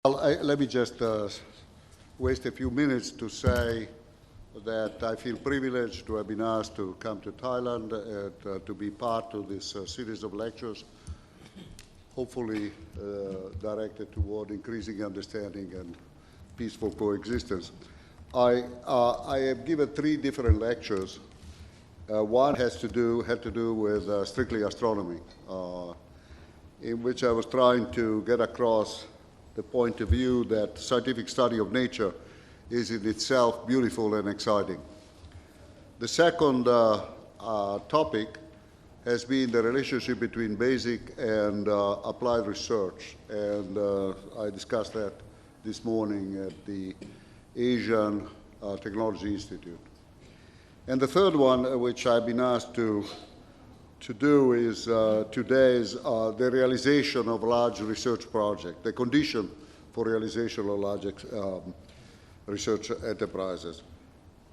Let me just waste a few minutes to say that I feel privileged to have been asked to come to Thailand and to be part of this series of lectures, hopefully directed toward increasing understanding and peaceful coexistence. I have given 3 different lectures. One had to do with strictly astronomy, in which I was trying to get across the point of view that scientific study of nature is in itself beautiful and exciting. The second topic has been the relationship between basic and applied research, and I discussed that this morning at the Asian Technology Institute. And the third one, which I've been asked to do is today's the realization of large research projects, the condition for realization of large research enterprises.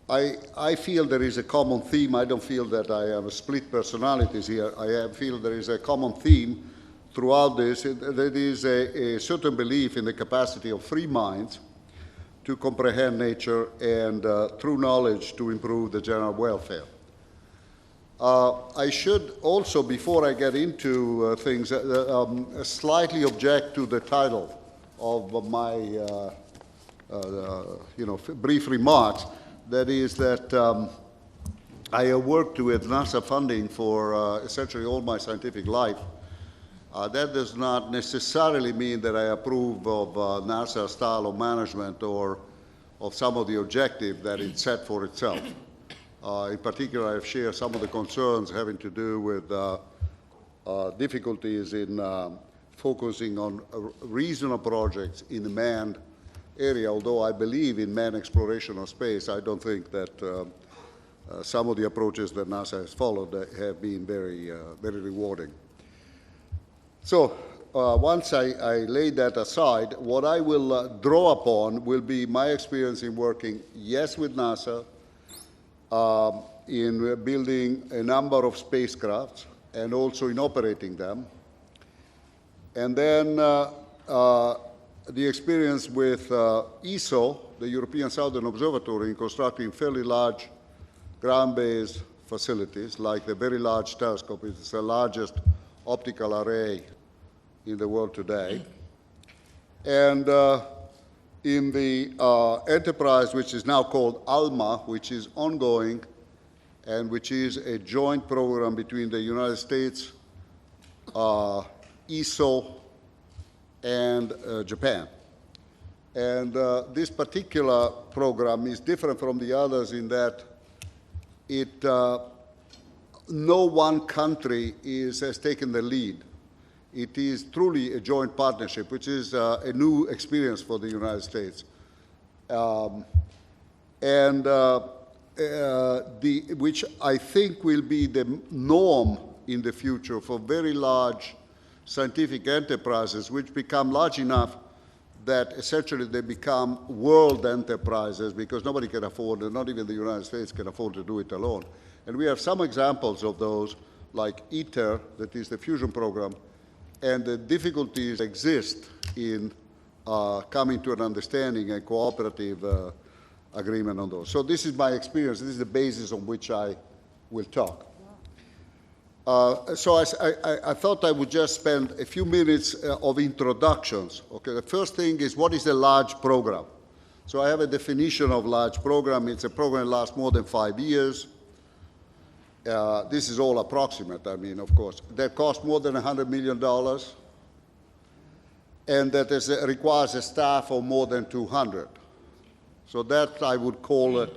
I feel there is a common theme. I don't feel that I have split personalities here. I feel there is a common theme throughout this. There is a certain belief in the capacity of free minds to comprehend nature and through knowledge to improve the general welfare. I should also, before I get into things, slightly object to the title of my brief remarks. That is that I have worked with NASA funding for essentially all my scientific life. That does not necessarily mean that I approve of NASA style of management or of some of the objectives that it set for itself. In particular, I've shared some of the concerns having to do with difficulties in focusing on regional projects in the manned area. Although I believe in manned exploration of space, I don't think that some of the approaches that NASA has followed have been very rewarding. So once I lay that aside, what I will draw upon will be my experience in working, yes, with NASA, in building a number of spacecrafts and also in operating them. And then the experience with ESO, the European Southern Observatory, in constructing fairly large ground-based facilities, like the Very Large Telescope. It's the largest optical array in the world today. And in the enterprise, which is now called ALMA, which is ongoing, and which is a joint program between the United States, ESO, and Japan. And this particular program is different from the others in that no one country has taken the lead. It is truly a joint partnership, which is a new experience for the United States. Which I think will be the norm in the future for very large scientific enterprises, which become large enough that essentially they become world enterprises because nobody can afford, not even the United States can afford to do it alone. And we have some examples of those, like ITER, that is the fusion program, and the difficulties exist in coming to an understanding and cooperative agreement on those. So this is my experience. This is the basis on which I will talk. So I thought I would just spend a few minutes of introductions. Okay, the first thing is, what is a large program? So I have a definition of large program. It's a program that lasts more than 5 years. This is all approximate, I mean, of course. That costs more than $100 million, and that requires a staff of more than 200. So that I would call it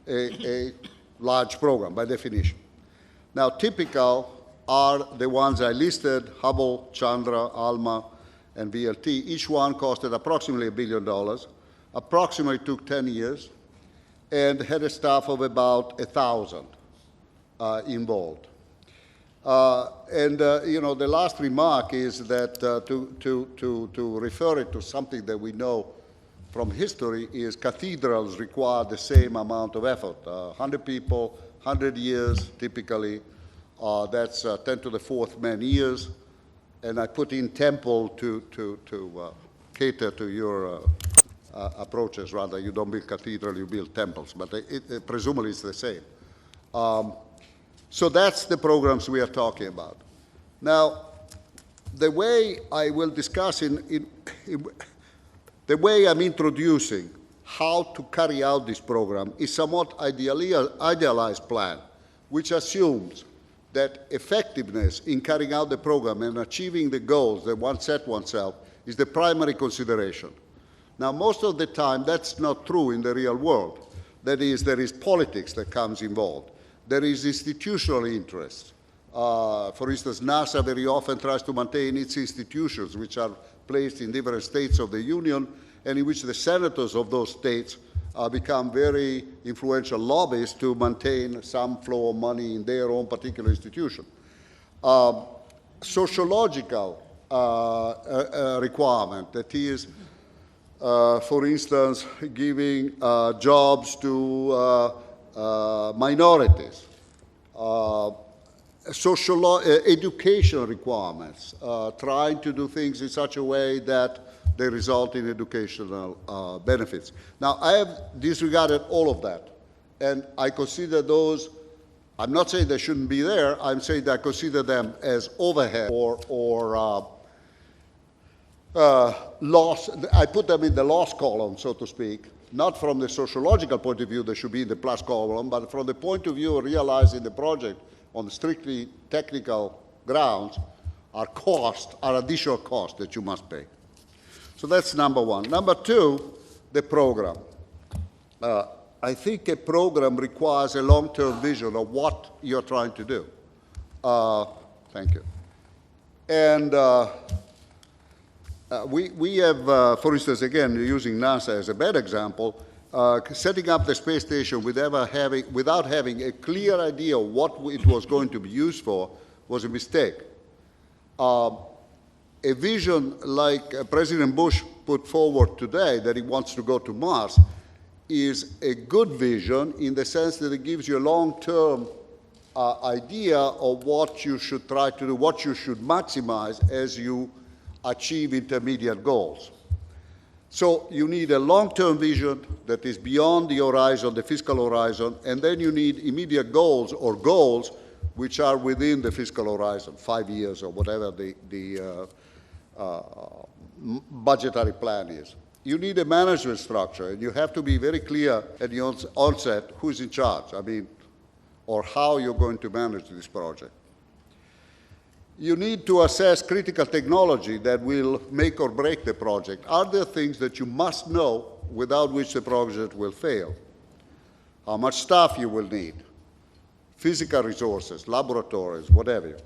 a large program by definition. Now, typical are the ones I listed: Hubble, Chandra, ALMA, and VLT. Each one costed approximately $1 billion, approximately took 10 years, and had a staff of about 1,000 involved. The last remark is that to refer it to something that we know from history is cathedrals require the same amount of effort. 100 people, 100 years typically. That's 10 to the 4th man years. And I put in temple to cater to your approaches. Rather, you don't build cathedrals, you build temples, but presumably it's the same. So that's the programs we are talking about. Now, the way I will discuss the way I'm introducing how to carry out this program is somewhat idealized plan, which assumes that effectiveness in carrying out the program and achieving the goals that one set oneself is the primary consideration. Now, most of the time, that's not true in the real world. That is, there is politics that comes involved. There is institutional interest. For instance, NASA very often tries to maintain its institutions, which are placed in different states of the Union, and in which the senators of those states become very influential lobbyists to maintain some flow of money in their own particular institution. Sociological requirement, that is, for instance, giving jobs to minorities, education requirements, trying to do things in such a way that they result in educational benefits. Now, I have disregarded all of that, and I consider those, I'm not saying they shouldn't be there, I'm saying that I consider them as overhead or loss. I put them in the loss column, so to speak, not from the sociological point of view, they should be in the plus column, but from the point of view of realizing the project on the strictly technical grounds are additional costs that you must pay. So that's number one. Number two, the program. I think a program requires a long-term vision of what you're trying to do. Thank you. And we have, for instance, again, using NASA as a bad example, setting up the space station without having a clear idea of what it was going to be used for was a mistake. A vision like President Bush put forward today, that he wants to go to Mars, is a good vision in the sense that it gives you a long-term idea of what you should try to do, what you should maximize as you achieve intermediate goals. So you need a long-term vision that is beyond the horizon, the fiscal horizon, and then you need immediate goals or goals which are within the fiscal horizon, 5 years or whatever the budgetary plan is. You need a management structure, and you have to be very clear at the onset who's in charge, or how you're going to manage this project. You need to assess critical technology that will make or break the project. Are there things that you must know without which the project will fail? How much staff you will need? Physical resources, laboratories, whatever.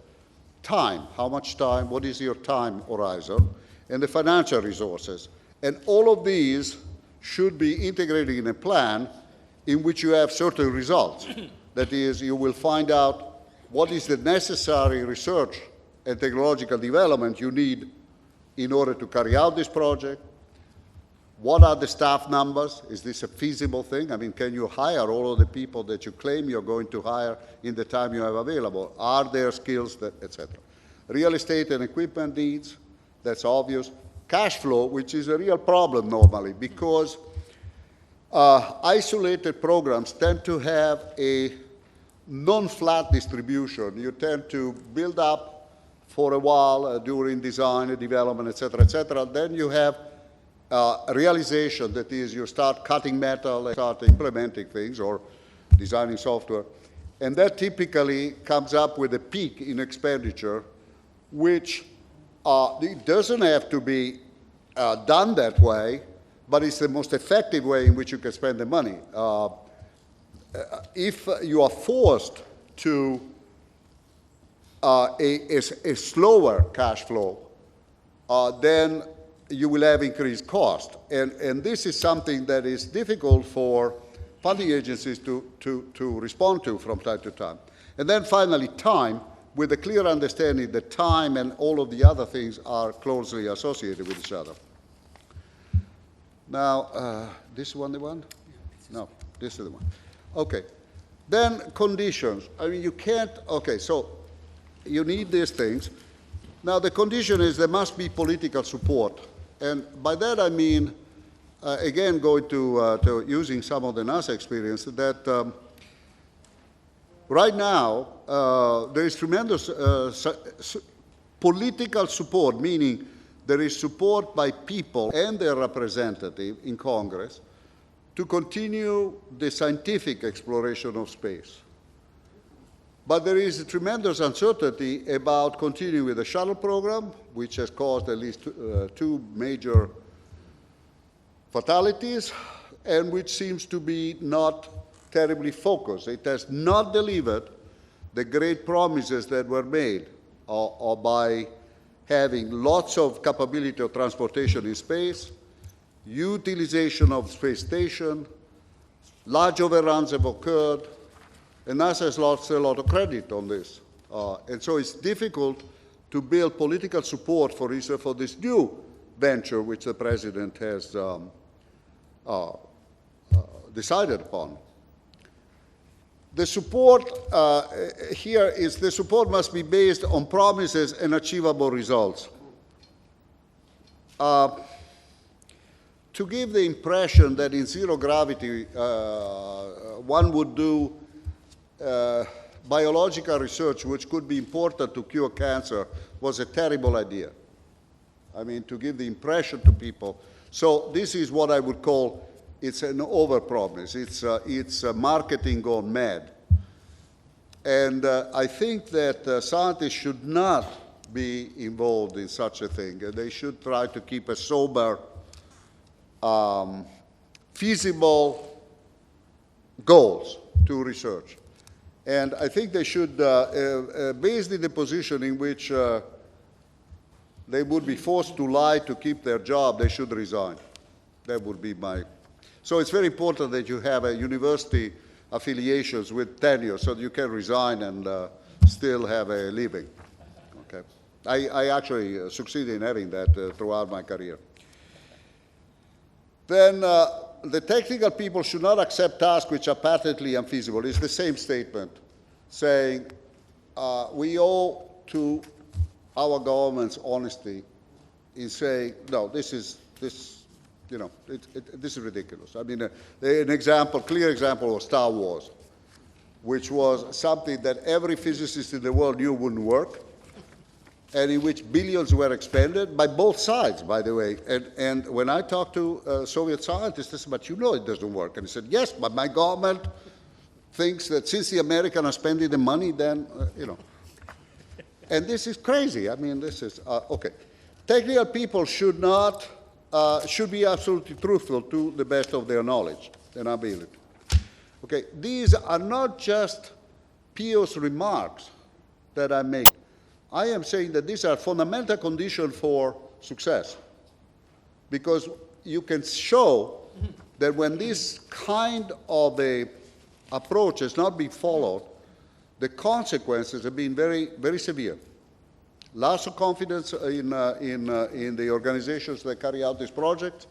Time, how much time, what is your time horizon? And the financial resources. And all of these should be integrated in a plan in which you have certain results. That is, you will find out what is the necessary research and technological development you need in order to carry out this project. What are the staff numbers? Is this a feasible thing? Can you hire all of the people that you claim you're going to hire in the time you have available? Are there skills, etc.? Real estate and equipment needs, that's obvious. Cash flow, which is a real problem normally, because isolated programs tend to have a non-flat distribution. You tend to build up for a while during design and development, et cetera, then you have realization, that is, you start cutting metal and start implementing things or designing software, and that typically comes up with a peak in expenditure, which it doesn't have to be done that way, but it's the most effective way in which you can spend the money. If you are forced to a slower cash flow, then you will have increased cost. And this is something that is difficult for funding agencies to respond to from time to time. And then finally, time, with a clear understanding that time and all of the other things are closely associated with each other. Now, this one the one? No, this is the one. Okay. Then conditions. You can't, okay, so you need these things. Now, the condition is there must be political support. And by that I mean, again, going to using some of the NASA experience, that right now there is tremendous political support, meaning there is support by people and their representative in Congress to continue the scientific exploration of space. But there is a tremendous uncertainty about continuing with the shuttle program, which has caused at least two major fatalities, and which seems to be not terribly focused. It has not delivered the great promises that were made by having lots of capability of transportation in space, utilization of space station, large overruns have occurred, and NASA has lost a lot of credit on this. And so it's difficult to build political support for this new venture which the President has decided upon. The support here is the support must be based on promises and achievable results. To give the impression that in zero gravity one would do biological research which could be important to cure cancer was a terrible idea. I mean, to give the impression to people. So this is what I would call, it's an overpromise. It's marketing gone mad. And I think that scientists should not be involved in such a thing. They should try to keep a sober, feasible goals to research. And I think they should, based in the position in which they would be forced to lie to keep their job, they should resign. That would be my... So it's very important that you have a university affiliations with tenure so that you can resign and still have a living. Okay? I actually succeeded in having that throughout my career. Then the technical people should not accept tasks which are patently unfeasible. It's the same statement saying we owe to our government's honesty in saying, no, this is ridiculous. I mean, an example, clear example was Star Wars, which was something that every physicist in the world knew wouldn't work, and in which billions were expended by both sides, by the way. And when I talked to Soviet scientists, they said, but you know it doesn't work. And he said, yes, but my government thinks that since the Americans are spending the money, then, And this is crazy. I mean, this is, okay. Technical people should not, should be absolutely truthful to the best of their knowledge and ability. Okay, these are not just pious remarks that I make. I am saying that these are fundamental conditions for success, because you can show that when this kind of a approach has not been followed, the consequences have been very, very severe. Loss of confidence in the organizations that carry out this project,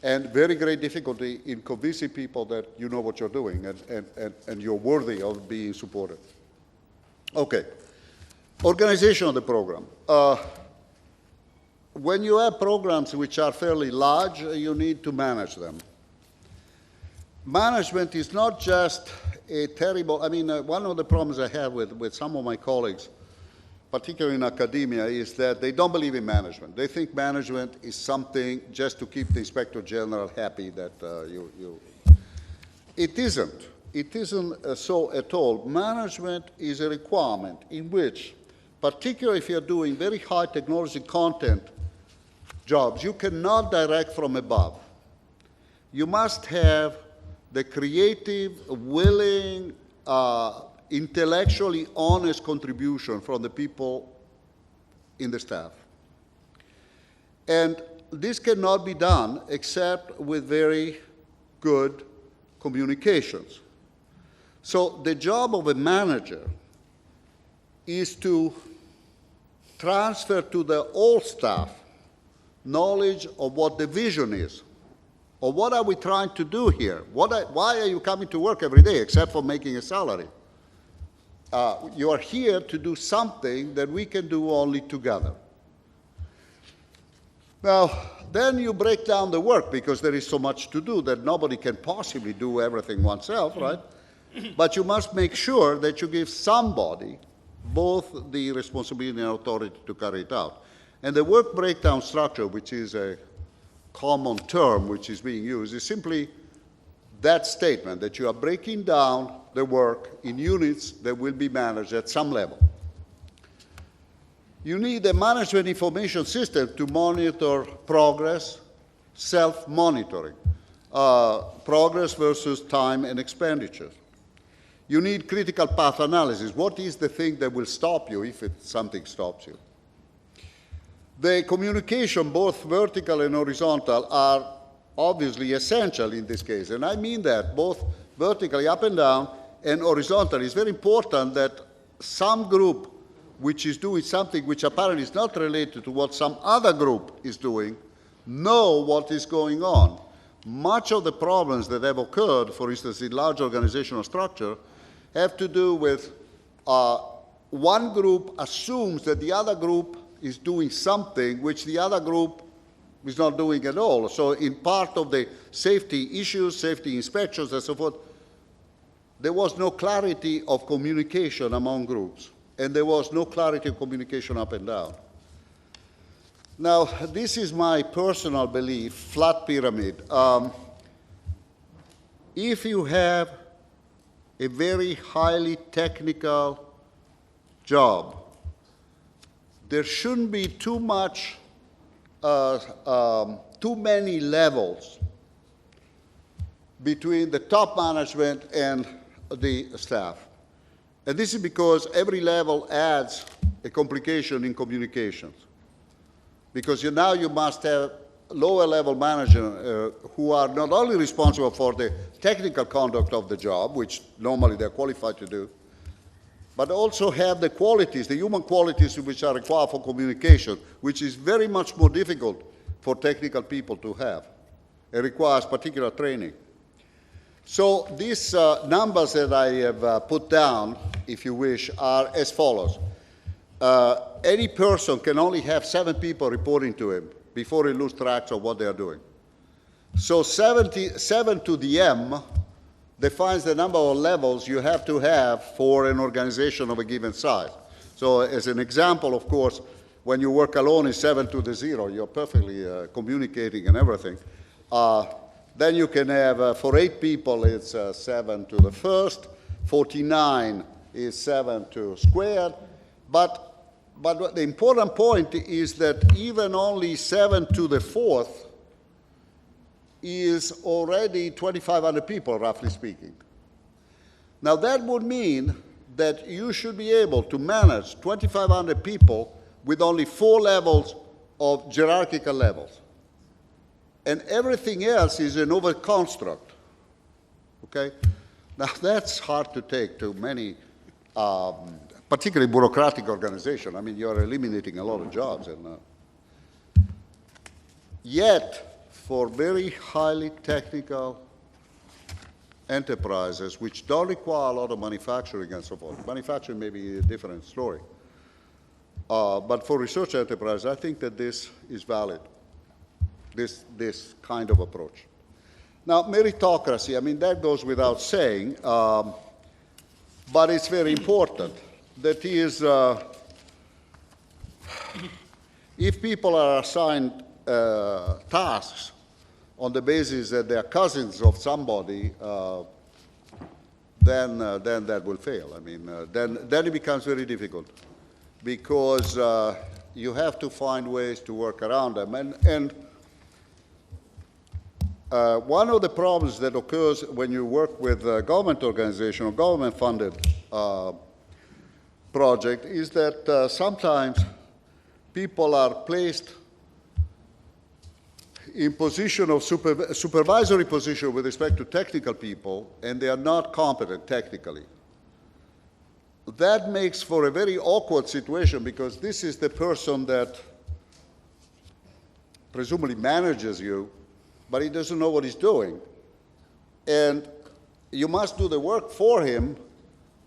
and very great difficulty in convincing people that you know what you're doing and you're worthy of being supported. Okay, organization of the program. When you have programs which are fairly large, you need to manage them. Management is not just a terrible, I mean, one of the problems I have with some of my colleagues, particularly in academia, is that they don't believe in management. They think management is something just to keep the Inspector General happy that It isn't. It isn't so at all. Management is a requirement in which, particularly if you're doing very high technology content jobs, you cannot direct from above. You must have the creative, willing, intellectually honest contribution from the people in the staff. And this cannot be done except with very good communications. So the job of a manager is to transfer to the whole staff knowledge of what the vision is, or what are we trying to do here? Why are you coming to work every day except for making a salary? You are here to do something that we can do only together. Now, then you break down the work because there is so much to do that nobody can possibly do everything oneself, right? But you must make sure that you give somebody both the responsibility and authority to carry it out. And the work breakdown structure, which is a common term which is being used, is simply that statement that you are breaking down the work in units that will be managed at some level. You need a management information system to monitor progress, self-monitoring, progress versus time and expenditure. You need critical path analysis. What is the thing that will stop you if something stops you? The communication, both vertical and horizontal, are obviously essential in this case. And I mean that, both vertically up and down and horizontally. It's very important that some group which is doing something which apparently is not related to what some other group is doing, know what is going on. Much of the problems that have occurred, for instance, in large organizational structure, have to do with one group assumes that the other group is doing something which the other group is not doing at all. So in part of the safety issues, safety inspections and so forth, there was no clarity of communication among groups. And there was no clarity of communication up and down. Now, this is my personal belief, flat pyramid. If you have a very highly technical job, there shouldn't be too many levels between the top management and the staff. And this is because every level adds a complication in communications. Because now you must have lower level managers who are not only responsible for the technical conduct of the job, which normally they're qualified to do, but also have the qualities, the human qualities which are required for communication, which is very much more difficult for technical people to have. It requires particular training. So these numbers that I have put down, if you wish, are as follows. Any person can only have 7 people reporting to him before he loses track of what they are doing. So 7 to the M defines the number of levels you have to have for an organization of a given size. So as an example, of course, when you work alone is 7 to the 0. You're perfectly communicating and everything. Then you can have, for 8 people, it's 7 to the first, 49 is 7 to squared. But the important point is that even only 7 to the fourth is already 2,500 people, roughly speaking. Now that would mean that you should be able to manage 2,500 people with only 4 levels of hierarchical levels. And everything else is an over-construct, okay? Now, that's hard to take to many, particularly bureaucratic organizations. I mean, you're eliminating a lot of jobs. And yet, for very highly technical enterprises, which don't require a lot of manufacturing and so forth, manufacturing may be a different story. But for research enterprise, I think that this is valid. This kind of approach. Now, meritocracy, I mean, that goes without saying, but it's very important. That is, if people are assigned tasks on the basis that they're cousins of somebody, then that will fail. I mean, then it becomes very difficult because you have to find ways to work around them. And one of the problems that occurs when you work with a government organization or government-funded project is that sometimes people are placed in position of supervisory position with respect to technical people, and they are not competent technically. That makes for a very awkward situation because this is the person that presumably manages you, but he doesn't know what he's doing. And you must do the work for him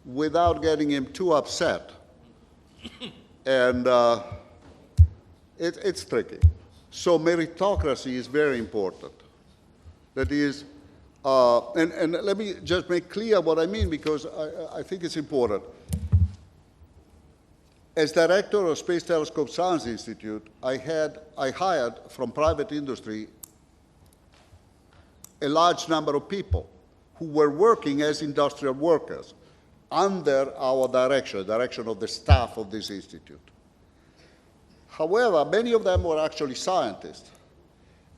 without getting him too upset. And it's tricky. So meritocracy is very important. That is, and let me just make clear what I mean, because I think it's important. As director of Space Telescope Science Institute, I hired from private industry a large number of people who were working as industrial workers under our direction, the direction of the staff of this institute. However, many of them were actually scientists.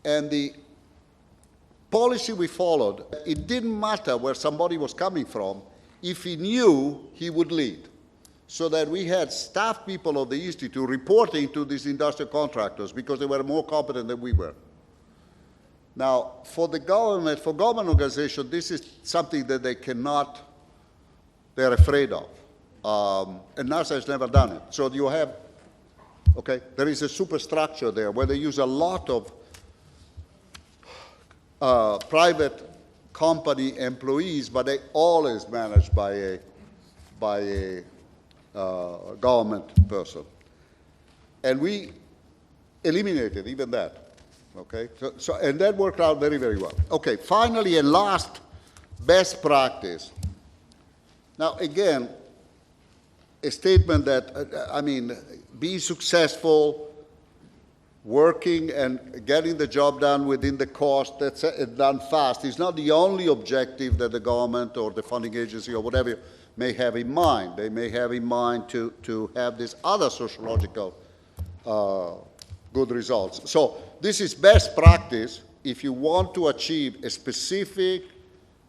And the policy we followed, it didn't matter where somebody was coming from if he knew he would lead. So that we had staff people of the institute reporting to these industrial contractors because they were more competent than we were. Now, for government organizations, this is something that they're afraid of. And NASA has never done it. So you have, okay, there is a superstructure there where they use a lot of private company employees, but they always managed by a government person. And we eliminated even that. Okay, and that worked out very, very well. Okay, finally and last, best practice. Now, again, a statement that, be successful, working and getting the job done within the cost, that's done fast, is not the only objective that the government or the funding agency or whatever may have in mind. They may have in mind to have this other sociological good results. So this is best practice if you want to achieve a specific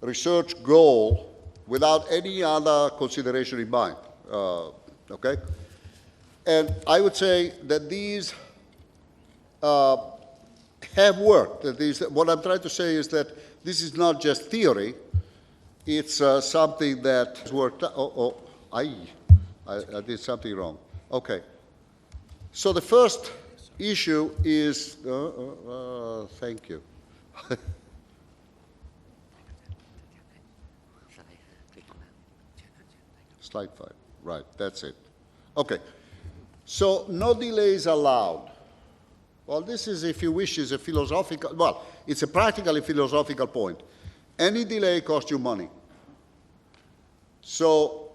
research goal without any other consideration in mind, okay? And I would say that these have worked. That is, what I'm trying to say is that this is not just theory, it's something that has worked out. I did something wrong. Okay. So the first issue is, thank you. Slide 5, right, that's it. Okay, so no delays allowed. Well, this is, if you wish, is a philosophical, well, it's a practical and philosophical point. Any delay costs you money. So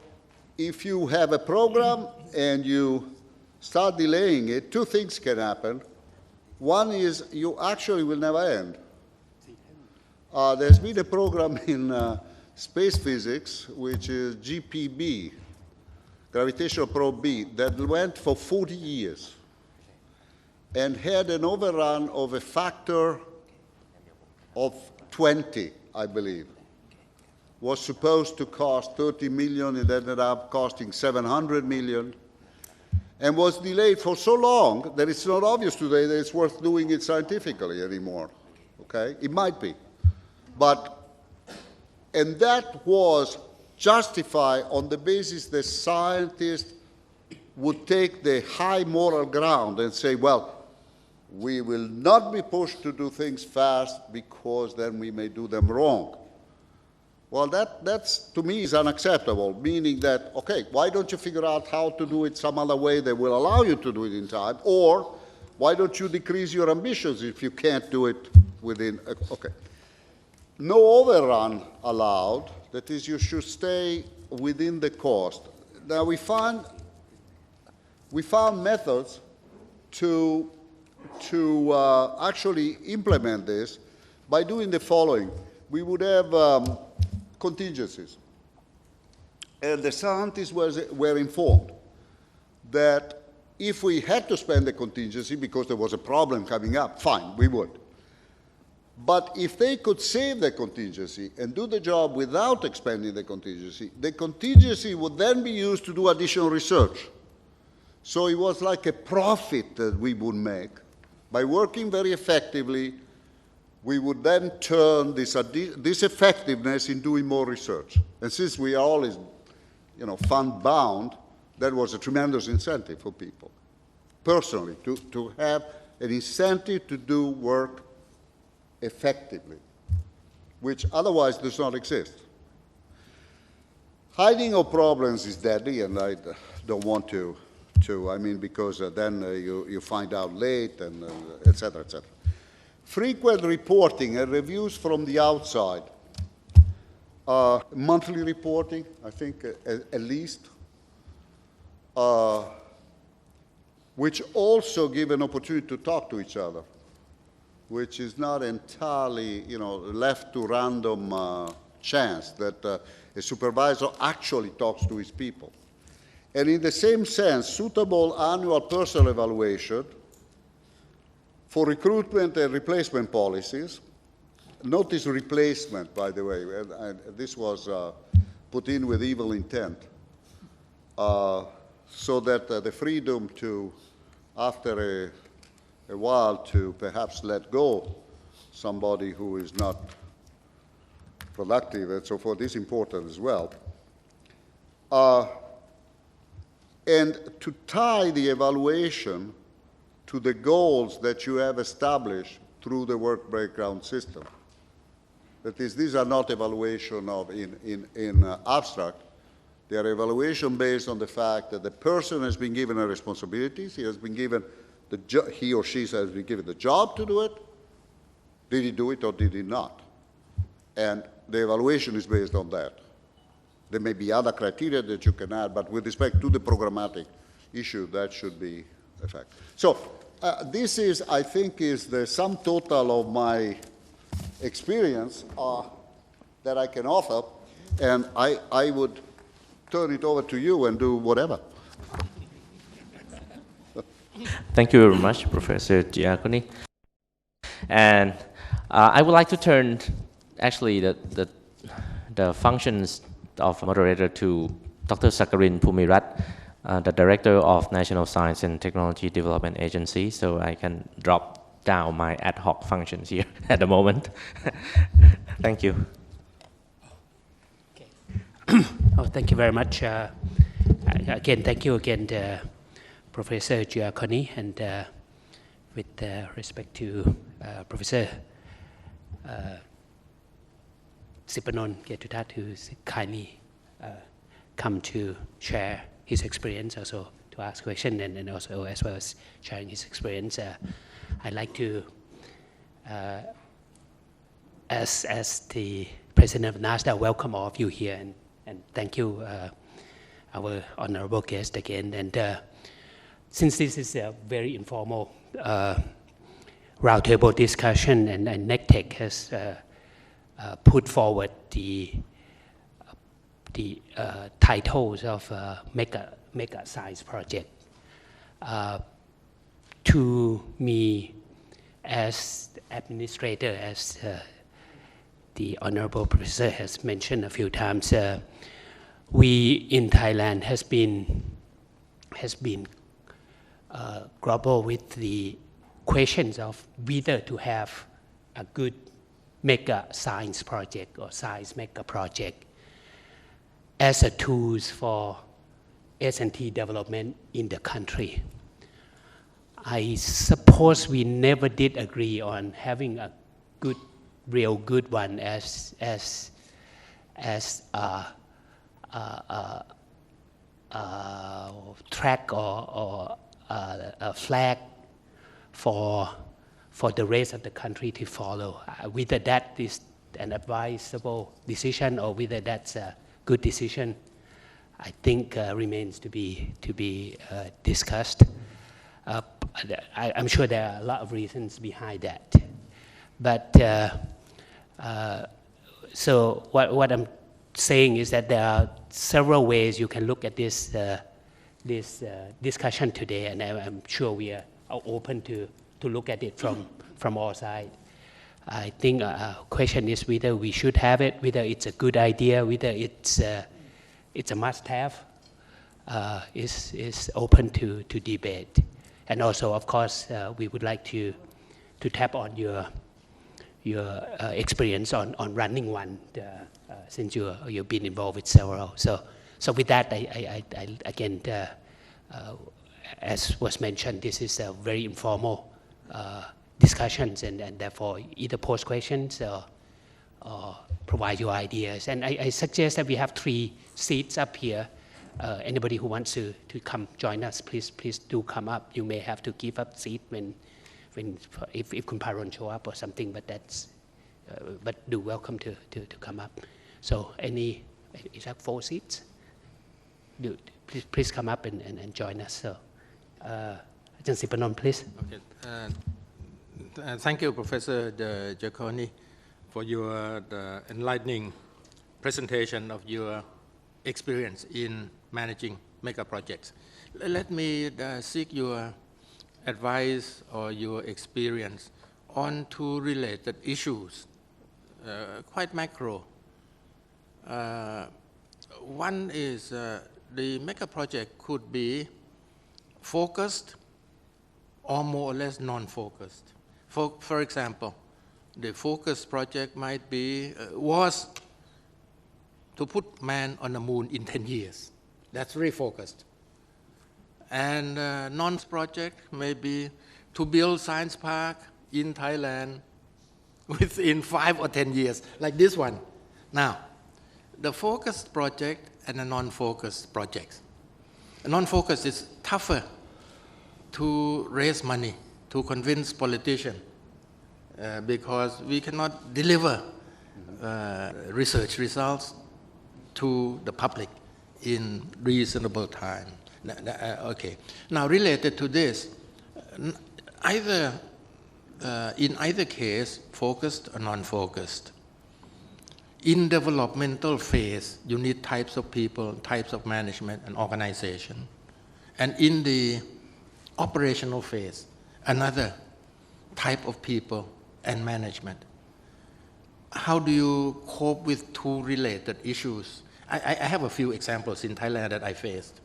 if you have a program and you start delaying it, two things can happen. One is you actually will never end. There's been a program in space physics, which is GPB, gravitational probe B, that went for 40 years and had an overrun of a factor of 20, I believe. Was supposed to cost 30 million, it ended up costing 700 million, and was delayed for so long that it's not obvious today that it's worth doing it scientifically anymore, okay? It might be. And that was justified on the basis that scientists would take the high moral ground and say, well, we will not be pushed to do things fast because then we may do them wrong. Well, that's, to me, is unacceptable, meaning that, okay, why don't you figure out how to do it some other way that will allow you to do it in time, or why don't you decrease your ambitions if you can't do it within, okay. No overrun allowed, that is, you should stay within the cost. Now, we found methods to actually implement this by doing the following. We would have contingencies. And the scientists were informed that if we had to spend the contingency because there was a problem coming up, fine, we would. But if they could save the contingency and do the job without expending the contingency would then be used to do additional research. So it was like a profit that we would make. By working very effectively, we would then turn this effectiveness in doing more research. And since we are always, fund-bound, that was a tremendous incentive for people, personally, to have an incentive to do work effectively, which otherwise does not exist. Hiding of problems is deadly, and I don't want to to, I mean, because then you find out late and et cetera, et cetera. Frequent reporting and reviews from the outside. Monthly reporting, I think, at least, which also give an opportunity to talk to each other, which is not entirely, left to random chance that a supervisor actually talks to his people. And in the same sense, suitable annual personnel evaluation for recruitment and replacement policies. Notice replacement, by the way, and this was put in with evil intent, so that the freedom to, after a while, to perhaps let go somebody who is not productive and so forth is important as well. And to tie the evaluation to the goals that you have established through the work breakdown system. That is, these are not evaluation of in abstract. They are evaluation based on the fact that the person has been given a responsibility, he has been given he or she has been given the job to do it. Did he do it or did he not? And the evaluation is based on that. There may be other criteria that you can add, but with respect to the programmatic issue, that should be a fact. So this is, I think, is the sum total of my experience that I can offer, and I would turn it over to you and do whatever. Thank you very much, Professor Giacconi. And I would like to turn, actually, the functions of moderator to Dr. Sakarin Pumirat, the Director of National Science and Technology Development Agency, so I can drop down my ad hoc functions here at the moment. Thank you. Okay. Oh, thank you very much. Again, thank you again, Professor Giacconi, and with respect to Professor Sipanon Getutat, who's kindly come to share his experience, also to ask questions, and also as well as sharing his experience. I'd like to, as the President of NASDA, welcome all of you here, and thank you, our honorable guest again. And since this is a very informal roundtable discussion, and NECTEC has put forward the titles of mega science project. To me, as administrator, as the honorable professor has mentioned a few times, we in Thailand has been grapple with the questions of whether to have a good mega science project or science mega project as a tools for S&T development in the country. I suppose we never did agree on having a good, real good one as track or a flag for the rest of the country to follow. Whether that is an advisable decision or whether that's a good decision, I think remains to be discussed. I'm sure there are a lot of reasons behind that. But so what I'm saying is that there are several ways you can look at this discussion today, and I'm sure we are open to look at it from all sides. I think a question is whether we should have it, whether it's a good idea, whether it's a must-have, is open to debate. And also, of course, we would like to tap on your experience on running one, since you've been involved with several. So with that, I again, as was mentioned, this is a very informal discussions, and therefore either pose questions or provide your ideas. And I suggest that we have 3 seats up here. anybody who wants to come join us, please do come up. You may have to give up seat if Khun Paron show up or something, but but do welcome to come up. So is that 4 seats? Please come up and join us. So, Ajahn Sipanon, please. Okay. Thank you, Professor Giacconi, for your enlightening presentation of your experience in managing mega projects. Let me seek your advice or your experience on 2 related issues, quite macro. One is the mega project could be focused or more or less non-focused. For example, the focus project might be, was to put man on the moon in 10 years. That's very focused. And non-project may be to build science park in Thailand within 5 or 10 years, like this one. Now, the focused project and the non-focused projects. Non-focused is tougher to raise money, to convince politicians, because we cannot deliver research results to the public in reasonable time. Okay. Now, related to this, in either case, focused or non-focused, in developmental phase, you need types of people, types of management and organization. And in the operational phase, another type of people and management. How do you cope with 2 related issues? I have a few examples in Thailand that I faced.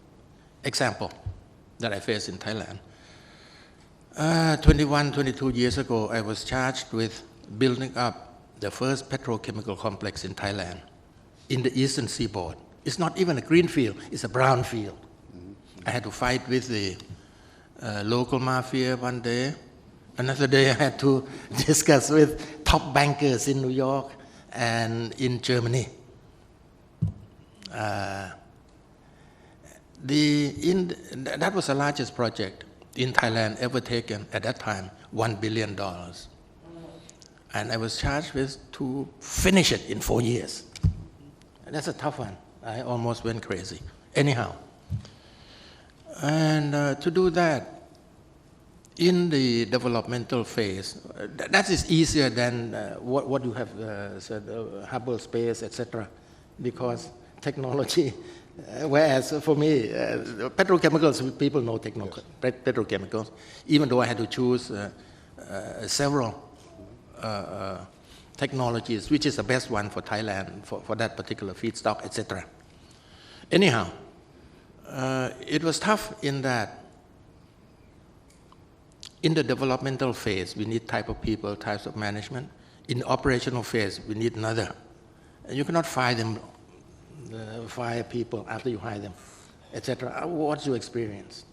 Example that I faced in Thailand. 22 years ago, I was charged with building up the first petrochemical complex in Thailand, in the eastern seaboard. It's not even a green field, it's a brown field. I had to fight with the local mafia one day. Another day I had to discuss with top bankers in New York and in Germany. That was the largest project in Thailand ever taken at that time, $1 billion. And I was charged with to finish it in 4 years. And that's a tough one. I almost went crazy. Anyhow, and to do that in the developmental phase, that is easier than what you have said, Hubble space, etc., because technology. Whereas for me, petrochemicals, people know petrochemicals, even though I had to choose several technologies, which is the best one for Thailand, for that particular feedstock, etc. Anyhow, it was tough in that in the developmental phase, we need type of people, types of management. In the operational phase, we need another. And you cannot fire them, fire people after you hire them, etc. What's your experience?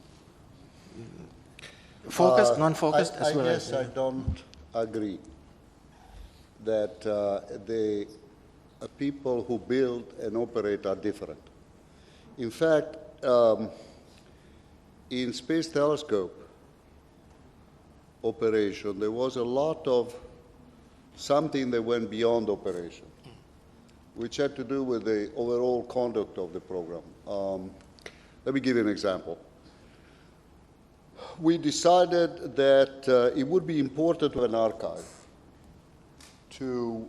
Focused, non-focused, as well as... I don't agree that the people who build and operate are different. In fact, in Space Telescope operation, there was a lot of something that went beyond operation, which had to do with the overall conduct of the program. Let me give you an example. We decided that it would be important to an archive to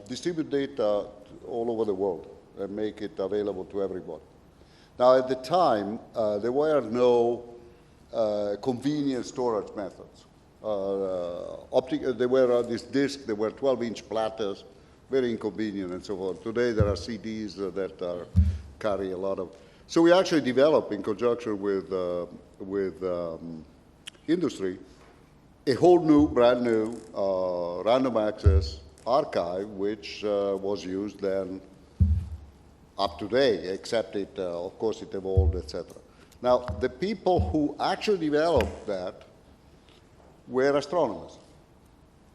distribute data all over the world and make it available to everybody. Now, at the time, there were no convenient storage methods. There were these disks, there were 12-inch platters, very inconvenient and so forth. Today, there are CDs that carry a lot of... So we actually developed, in conjunction with industry, a whole new, brand new random access archive, which was used then up to date, except it, of course, it evolved, etc. Now, the people who actually developed that were astronomers,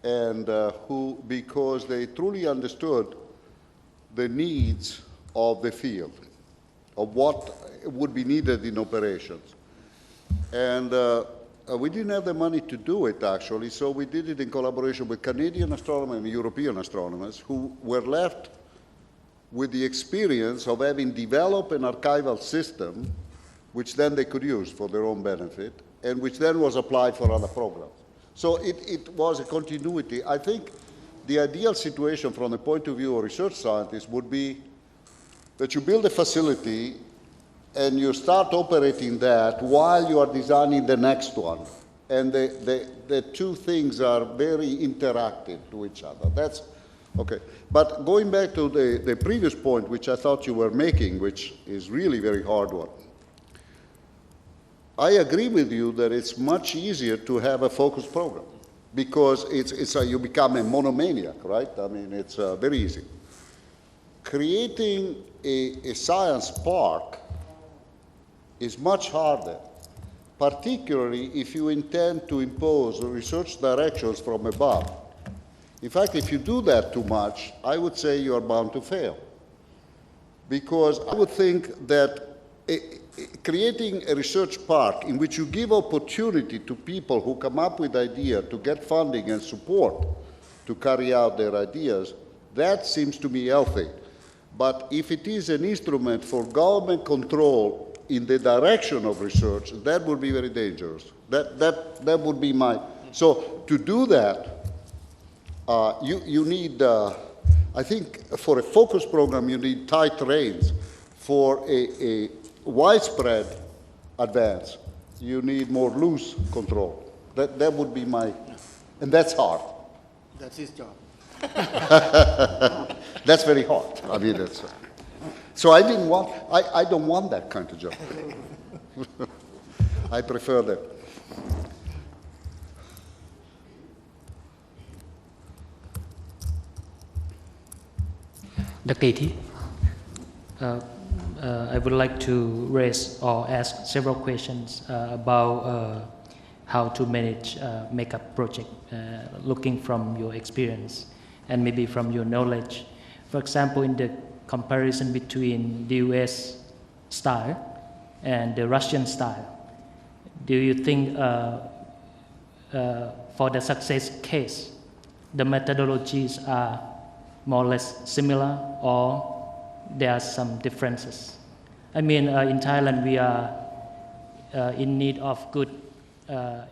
and who, because they truly understood the needs of the field. of what would be needed in operations. And we didn't have the money to do it, actually, so we did it in collaboration with Canadian astronomers and European astronomers who were left with the experience of having developed an archival system which then they could use for their own benefit, and which then was applied for other programs. So it was a continuity. I think the ideal situation from the point of view of research scientists would be that you build a facility and you start operating that while you are designing the next one. And the two things are very interactive to each other. That's okay. But going back to the previous point, which I thought you were making, which is really a very hard one, I agree with you that it's much easier to have a focused program because you become a monomaniac, right? I mean, it's very easy. Creating a science park is much harder, particularly if you intend to impose research directions from above. In fact, if you do that too much, I would say you are bound to fail. Because I would think that creating a research park in which you give opportunity to people who come up with ideas to get funding and support to carry out their ideas, that seems to me healthy. But if it is an instrument for government control in the direction of research, that would be very dangerous. That would be my... So to do that, you need, I think for a focus program, you need tight reins. For a widespread advance, you need more loose control. That would be my... And that's hard. That's his job. That's very hard. I mean, that's... So I don't want that kind of job. I prefer that. Dr. Iti, I would like to raise or ask several questions about how to manage makeup project, looking from your experience and maybe from your knowledge. For example, in the comparison between the US style and the Russian style, do you think for the success case, the methodologies are more or less similar or there are some differences? I mean, in Thailand, we are in need of good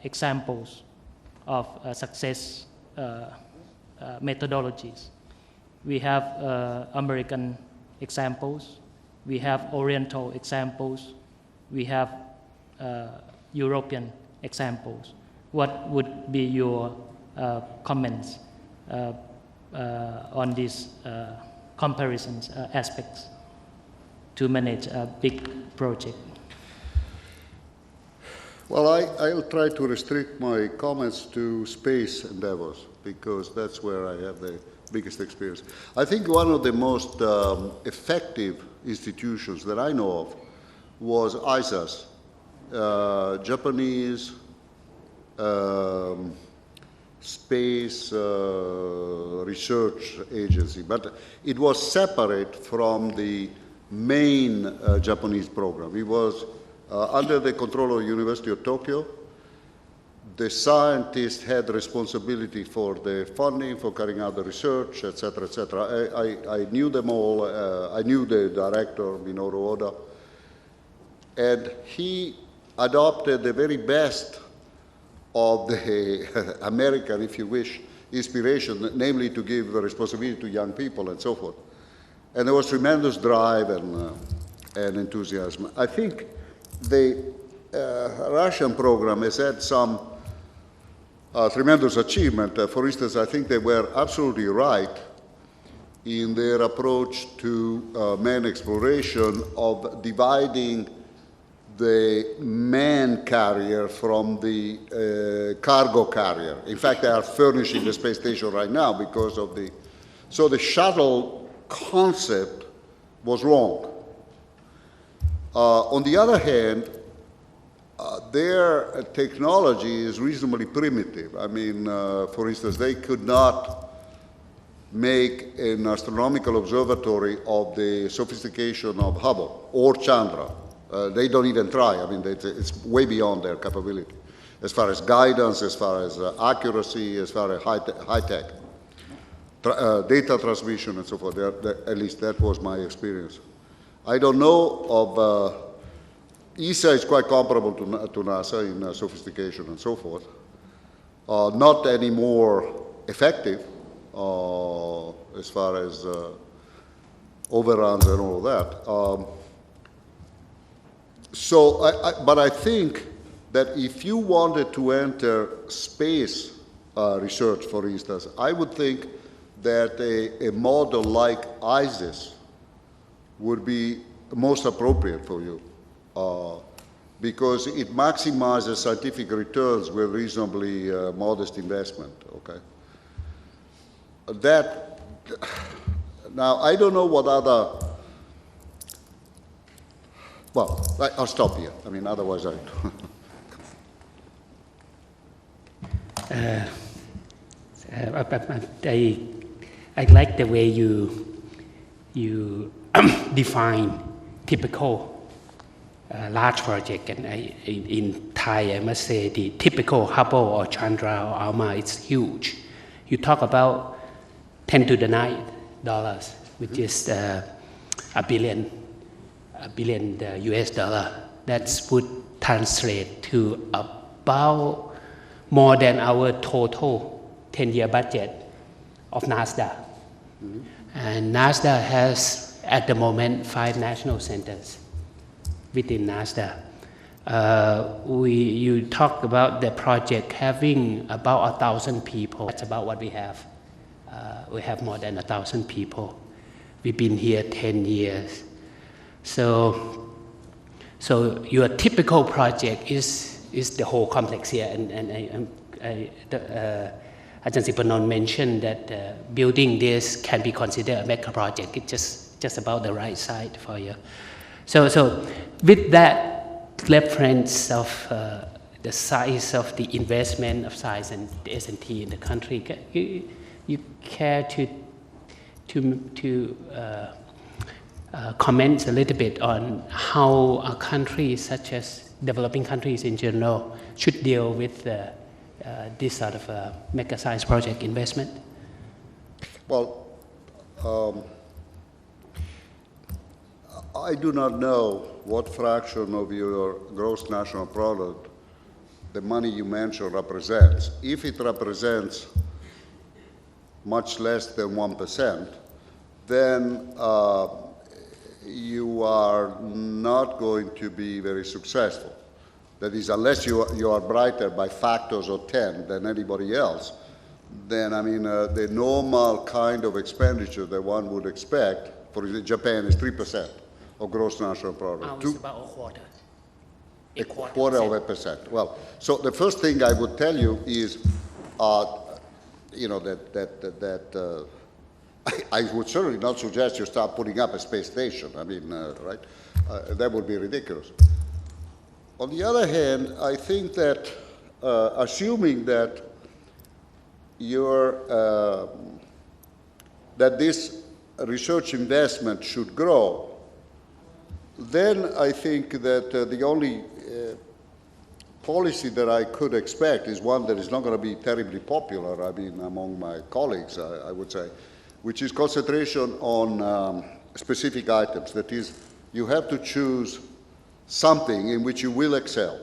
examples of success methodologies. We have American examples, we have Oriental examples, we have European examples. What would be your comments on these comparisons aspects to manage a big project? Well, I'll try to restrict my comments to space endeavors because that's where I have the biggest experience. I think one of the most effective institutions that I know of was ISAS, Japanese space research agency, but it was separate from the main Japanese program. It was under the control of the University of Tokyo. The scientists had responsibility for the funding, for carrying out the research, etc., etc. I knew them all. I knew the director, Minoru Oda, and he adopted the very best of the American, if you wish, inspiration, namely to give the responsibility to young people and so forth. And there was tremendous drive and enthusiasm. I think the Russian program has had some tremendous achievement. For instance, I think they were absolutely right in their approach to manned exploration of dividing the man carrier from the cargo carrier. In fact, they are furnishing the space station right now because of the... So the shuttle concept was wrong. On the other hand, their technology is reasonably primitive. I mean, for instance, they could not make an astronomical observatory of the sophistication of Hubble or Chandra. They don't even try. I mean, it's way beyond their capability, as far as guidance, as far as accuracy, as far as high tech, data transmission, and so forth. At least that was my experience. I don't know of ESA is quite comparable to NASA in sophistication and so forth. Not any more effective as far as overruns and all that. But I think that if you wanted to enter space research, for instance, I would think that a model like ISIS would be most appropriate for you because it maximizes scientific returns with reasonably modest investment, okay? Now, I don't know what other, well, I'll stop here. I mean, otherwise I like the way you define typical large project, and in Thai, I must say the typical Hubble or Chandra or ALMA is huge. You talk about 10 to the 9 dollars, which is a billion US dollar. That would translate to about more than our total 10-year budget of NASDA. And NASDA has, at the moment, 5 national centers within NASDA. You talk about the project having about 1,000 people. That's about what we have. We have more than 1,000 people. We've been here 10 years. So your typical project is the whole complex here. And Ajahn Sipanon mentioned that building this can be considered a mega project. It's just about the right site for you. So with that reference of the size of the investment of science and the S&T in the country, you care to comment a little bit on how a country such as developing countries in general should deal with this sort of mega science project investment? Well, I do not know what fraction of your gross national product the money you mentioned represents. If it represents much less than 1%, then you are not going to be very successful. That is, unless you are brighter by factors of 10 than anybody else, then, I mean, the normal kind of expenditure that one would expect, for example, Japan is 3% of gross national product. It's about a quarter. A quarter of a percent. Well, so the first thing I would tell you is, you know, that I would certainly not suggest you start putting up a space station. I mean, right? That would be ridiculous. On the other hand, I think that assuming that that this research investment should grow, then I think that the only policy that I could expect is one that is not going to be terribly popular, I mean, among my colleagues, I would say, which is concentration on specific items. That is, you have to choose something in which you will excel.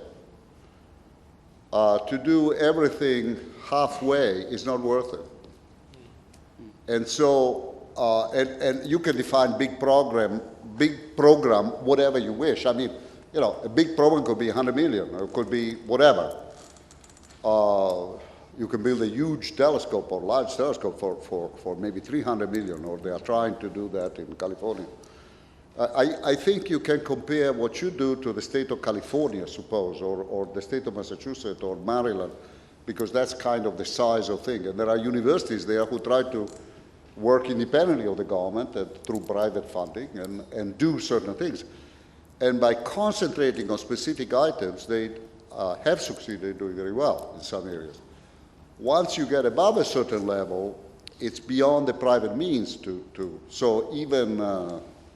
To do everything halfway is not worth it. And so, and you can define big program, whatever you wish. I mean, you know, a big program could be 100 million, or it could be whatever. You can build a huge telescope or large telescope for maybe 300 million, or they are trying to do that in California. I think you can compare what you do to the state of California, suppose, or the state of Massachusetts or Maryland, because that's kind of the size of thing. And there are universities there who try to work independently of the government and through private funding and do certain things. And by concentrating on specific items, they have succeeded doing very well in some areas. Once you get above a certain level, it's beyond the private means so even,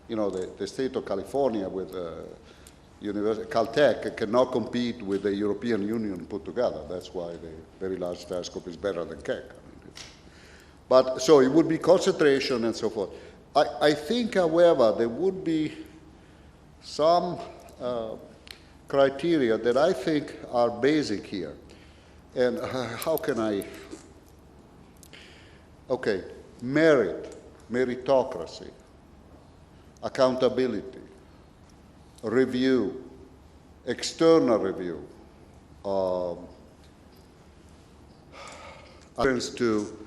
you know, the state of California with Caltech cannot compete with the European Union put together. That's why the Very Large Telescope is better than Keck. But so it would be concentration and so forth. I think, however, there would be some criteria that I think are basic here. And how can I? Okay, meritocracy, accountability, review, external review, adherence to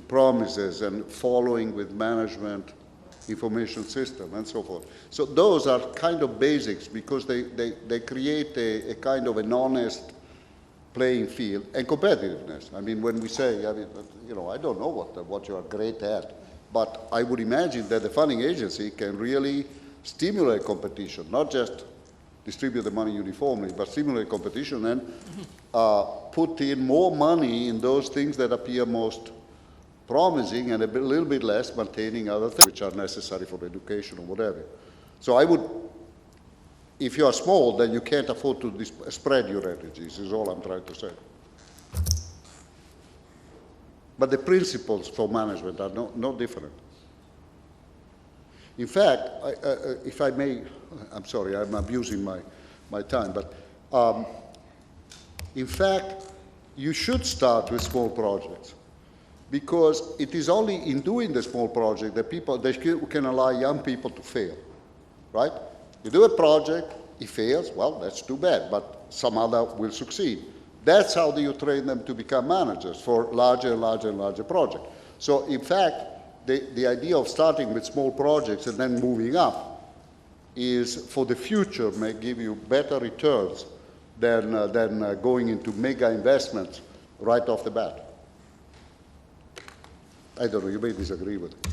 promises and following with management information system and so forth. So those are kind of basics because they create a kind of an honest playing field and competitiveness. I mean, when we say, I mean, you know, I don't know what you are great at, but I would imagine that the funding agency can really stimulate competition, not just distribute the money uniformly, but stimulate competition and put in more money in those things that appear most promising and little bit less maintaining other things which are necessary for education or whatever. So I would, if you are small, then you can't afford to spread your energies, is all I'm trying to say. But the principles for management are no different. In fact, if I may, I'm sorry, I'm abusing my time, but in fact, you should start with small projects because it is only in doing the small project that they can allow young people to fail, right? You do a project, it fails, well, that's too bad, but some other will succeed. That's how you train them to become managers for larger and larger and larger projects. So in fact, the idea of starting with small projects and then moving up is for the future may give you better returns than going into mega investments right off the bat. I don't know, you may disagree with it.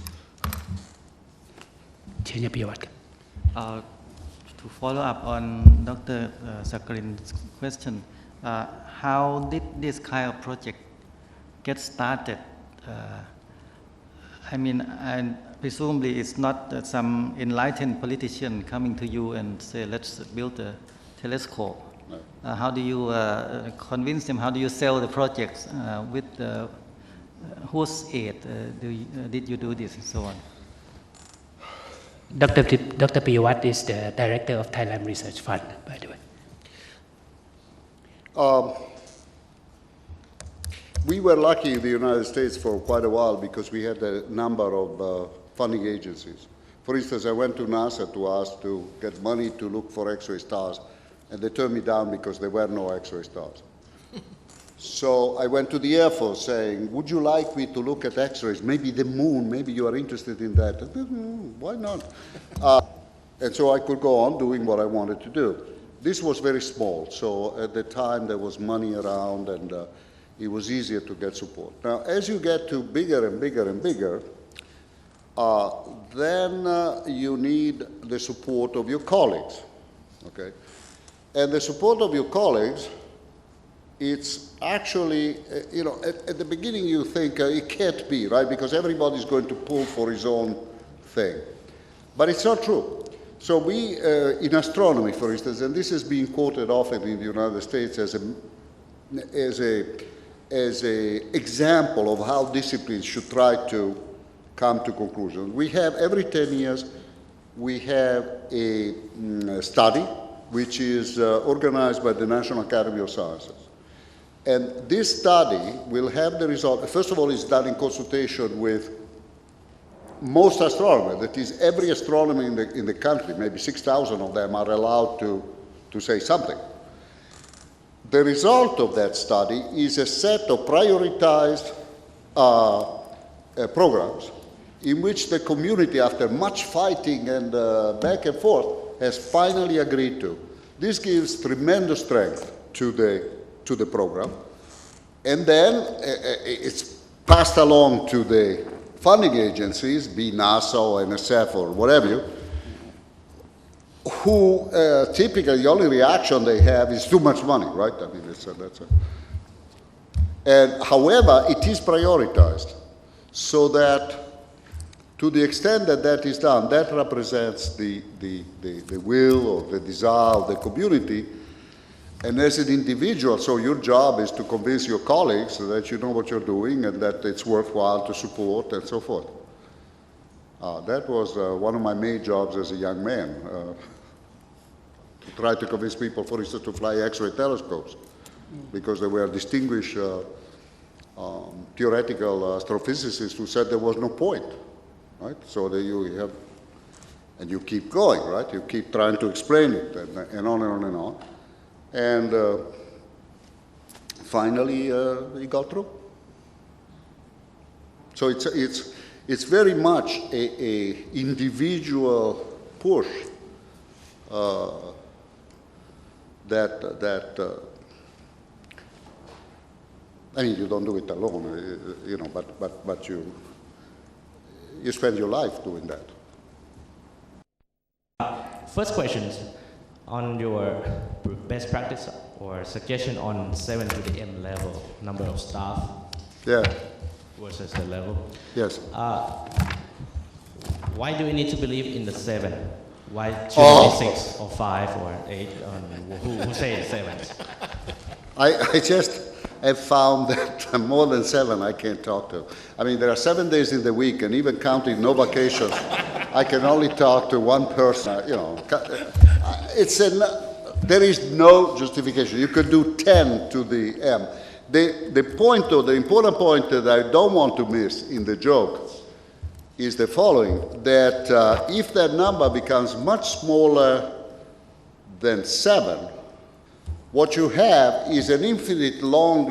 To follow up on Dr. Giacconi's question, how did this kind of project get started? I mean, presumably it's not some enlightened politician coming to you and say, let's build a telescope. No. How do you convince them? How do you sell the projects? With whose aid did you do this and so on? Dr. Piyawat is the director of Thailand Research Fund, by the way. We were lucky in the United States for quite a while because we had a number of funding agencies. For instance, I went to NASA to ask to get money to look for X-ray stars, and they turned me down because there were no X-ray stars. So I went to the Air Force saying, would you like me to look at X-rays? Maybe the moon, maybe you are interested in that. Why not? And so I could go on doing what I wanted to do. This was very small, so at the time there was money around and it was easier to get support. Now, as you get to bigger and bigger and bigger, then you need the support of your colleagues, okay? And the support of your colleagues, it's actually, you know, at the beginning you think it can't be, right? Because everybody's going to pull for his own thing. But it's not true. So we, in astronomy, for instance, and this is being quoted often in the United States as a example of how disciplines should try to come to conclusions. We have, every 10 years, we have a study which is organized by the National Academy of Sciences. And this study will have the result, first of all, it's done in consultation with most astronomers, that is, every astronomer in the country, maybe 6,000 of them are allowed to say something. The result of that study is a set of prioritized programs in which the community, after much fighting and back and forth, has finally agreed to. This gives tremendous strength to the program, and then it's passed along to the funding agencies, be NASA or NSF or whatever, who typically the only reaction they have is too much money, right? I mean, And however, it is prioritized, so that to the extent that that is done, that represents the will or the desire of the community. And as an individual, so your job is to convince your colleagues that you know what you're doing and that it's worthwhile to support and so forth. That was one of my main jobs as a young man, to try to convince people, for instance, to fly X-ray telescopes, because there were distinguished theoretical astrophysicists who said there was no point, right? So that you have, and you keep going, right? You keep trying to explain it, and on and on and on. And finally, he got through. So it's very much a individual push I mean, you don't do it alone, you know, but you spend your life doing that. First questions on your best practice or suggestion on 7 to the M level, number of staff. Yeah. Versus the level. Yes. Why do we need to believe in the 7? Why should it be 6 or 5 or 8? Who says 7? I just have found that more than 7 I can't talk to. I mean, there are 7 days in the week, and even counting no vacations, I can only talk to one person. You know, there is no justification. You could do 10 to the M. The point, though, the important point that I don't want to miss in the joke is the following, that if that number becomes much smaller than 7, what you have is an infinite long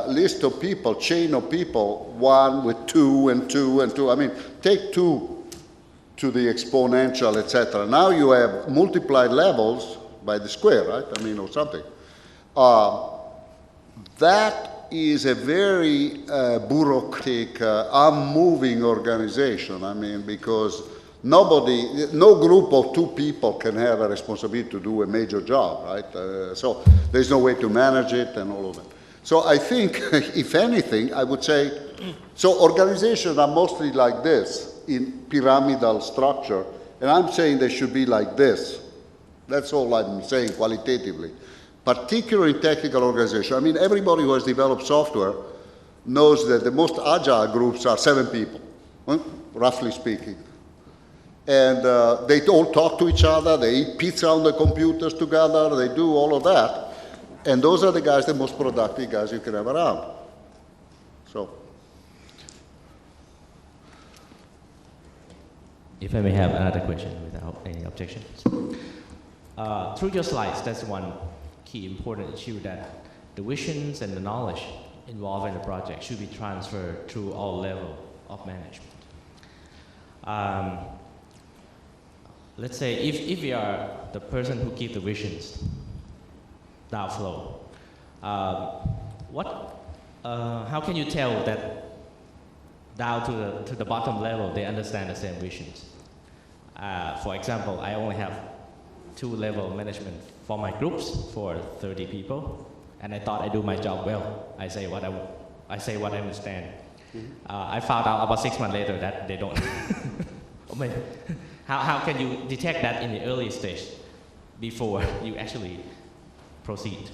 list of people, chain of people, 1 with 2 and 2 and 2. I mean, take 2 to the exponential, etc. Now you have multiplied levels by the square, right? I mean, or something. That is a very bureaucratic, unmoving organization. I mean, because no group of 2 people can have a responsibility to do a major job, right? So there's no way to manage it and all of that. So I think, if anything, I would say, so organizations are mostly like this in pyramidal structure, and I'm saying they should be like this. That's all I'm saying qualitatively. Particularly in technical organization. I mean, everybody who has developed software knows that the most agile groups are 7 people, roughly speaking. And they all talk to each other, they eat pizza on the computers together, they do all of that. And those are the guys, the most productive guys you can have around. So. If I may have another question without any objections. Through your slides, that's one key important issue, that the visions and the knowledge involved in the project should be transferred through all levels of management. Let's say if we are the person who keeps the visions down flow, how can you tell that down to the bottom level they understand the same visions? For example, I only have 2-level management for my groups for 30 people, and I thought I do my job well. I say what I understand. I found out about 6 months later that they don't. How can you detect that in the early stage before you actually proceed?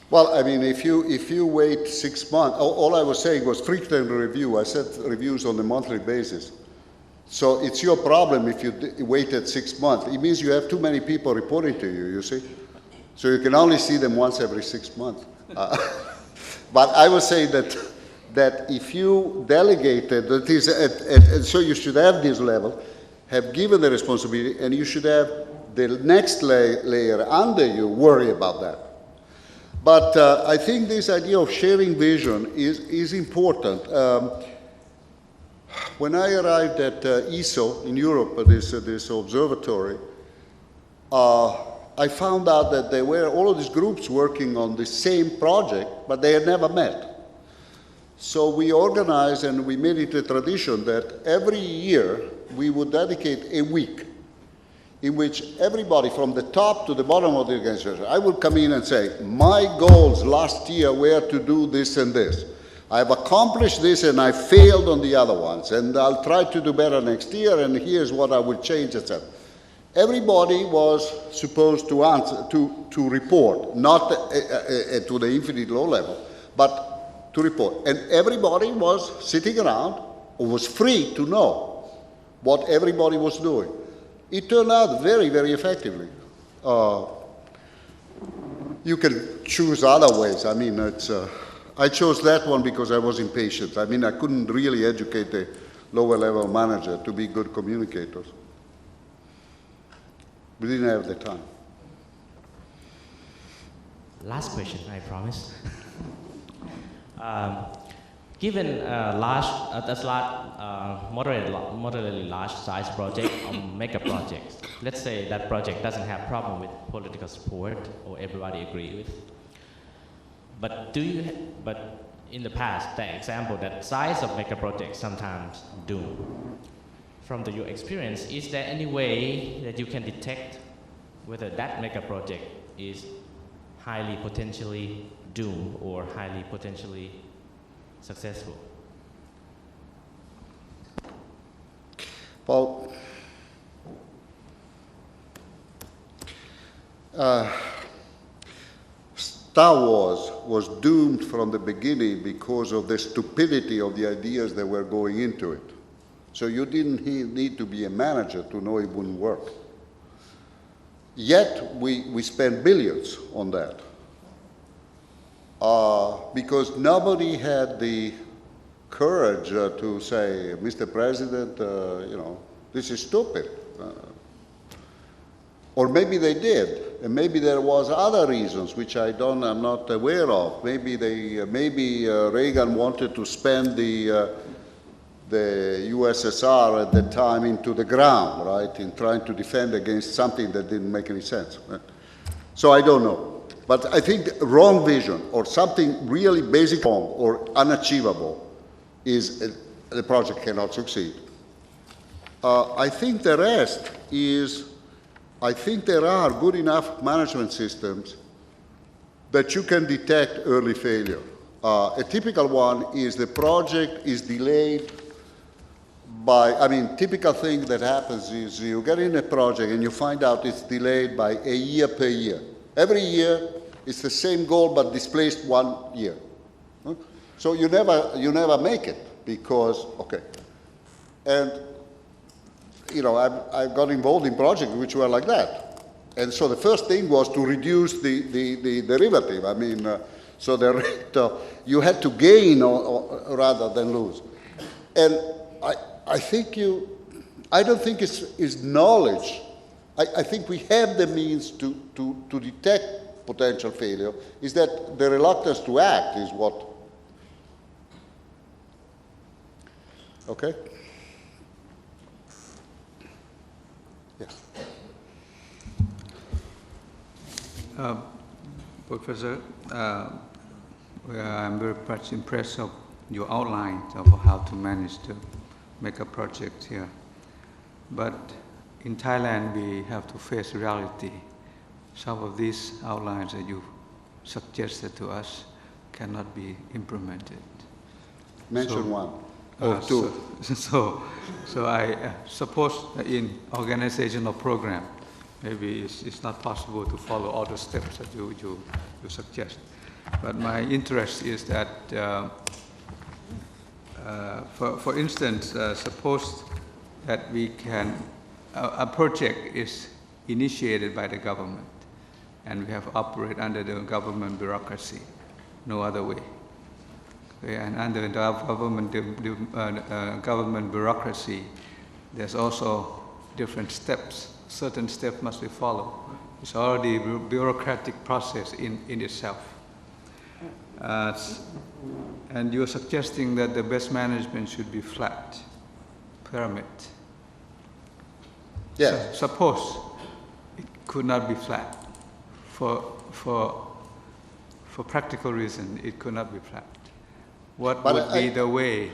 Well, I mean, if you wait 6 months, all I was saying was frequent review. I said reviews on a monthly basis. So it's your problem if you waited 6 months. It means you have too many people reporting to you, you see? So you can only see them once every 6 months. But I would say that if you delegated, that is, so you should have this level, have given the responsibility, and you should have the next layer under you worry about that. But I think this idea of sharing vision is important. When I arrived at ESO in Europe, this observatory, I found out that there were all of these groups working on the same project, but they had never met. So we organized and we made it a tradition that every year we would dedicate a week in which everybody from the top to the bottom of the organization, I will come in and say, my goals last year were to do this and this. I've accomplished this and I failed on the other ones, and I'll try to do better next year, and here's what I will change, etc. Everybody was supposed to answer, to report, not to the infinite low level, but to report. And everybody was sitting around, or was free to know what everybody was doing. It turned out very, very effectively. You can choose other ways. I mean, I chose that one because I was impatient. I mean, I couldn't really educate the lower level manager to be good communicators. We didn't have the time. Last question, I promise. Given moderately large size project or mega projects, let's say that project doesn't have problem with political support or everybody agree with. But in the past, the example that size of mega projects sometimes do. From your experience, is there any way that you can detect whether that mega project is highly potentially doomed or highly potentially successful? Well, Star Wars was doomed from the beginning because of the stupidity of the ideas that were going into it. So you didn't need to be a manager to know it wouldn't work. Yet we spent billions on that because nobody had the courage to say, Mr. President, this is stupid. Or maybe they did, and maybe there was other reasons which I'm not aware of. Maybe Reagan wanted to spend the USSR at that time into the ground, right, in trying to defend against something that didn't make any sense. Right? So I don't know. But I think wrong vision or something really basic wrong or unachievable is the project cannot succeed. I think the rest is, I think there are good enough management systems that you can detect early failure. A typical one is the project is delayed typical thing that happens is you get in a project and you find out it's delayed by a year per year. Every year it's the same goal but displaced 1 year. So you never make it because, okay. And, I got involved in projects which were like that. And so the first thing was to reduce the derivative. So the rate you had to gain rather than lose. And I don't think it's knowledge. I think we have the means to detect potential failure. Is that the reluctance to act is what? Okay? Yes. Professor, I'm very much impressed of your outline of how to manage to make a project here. But in Thailand, we have to face reality. Some of these outlines that you suggested to us cannot be implemented. Mention one or two. So I suppose in organizational program, maybe it's not possible to follow all the steps that you suggest. But my interest is that, for instance, suppose that we can, a project is initiated by the government, and we have to operate under the government bureaucracy, no other way. Okay, and under the government bureaucracy, there's also different steps. Certain steps must be followed. It's already a bureaucratic process in itself. And you're suggesting that the best management should be flat, pyramid. Yes. So, suppose it could not be flat. For practical reason, it could not be flat. What would be the way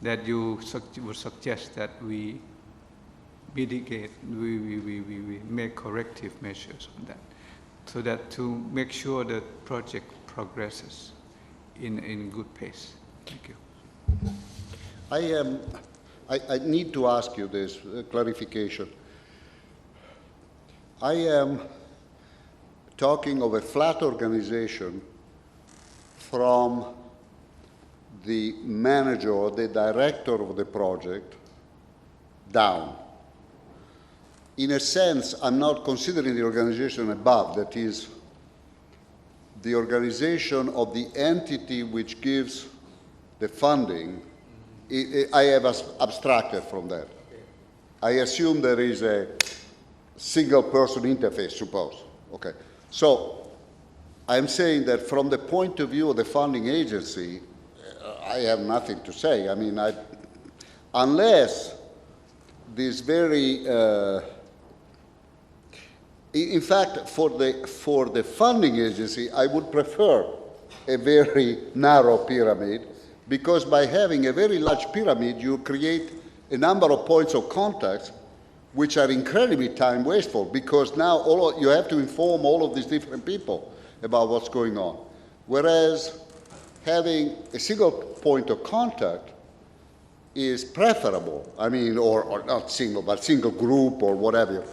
that you would suggest that we mitigate, we make corrective measures on that, so that to make sure that project progresses in good pace. Thank you. I need to ask you this clarification. I am talking of a flat organization from the manager or the director of the project down. In a sense, I'm not considering the organization above, that is, the organization of the entity which gives the funding. I have abstracted from that. I assume there is a single person interface, suppose. Okay. So I'm saying that from the point of view of the funding agency, I have nothing to say. I mean, unless this very, in fact, for the funding agency, I would prefer a very narrow pyramid, because by having a very large pyramid, you create a number of points of contact which are incredibly time wasteful, because now you have to inform all of these different people about what's going on. Whereas having a single point of contact is preferable. I mean, or not single, but single group or whatever.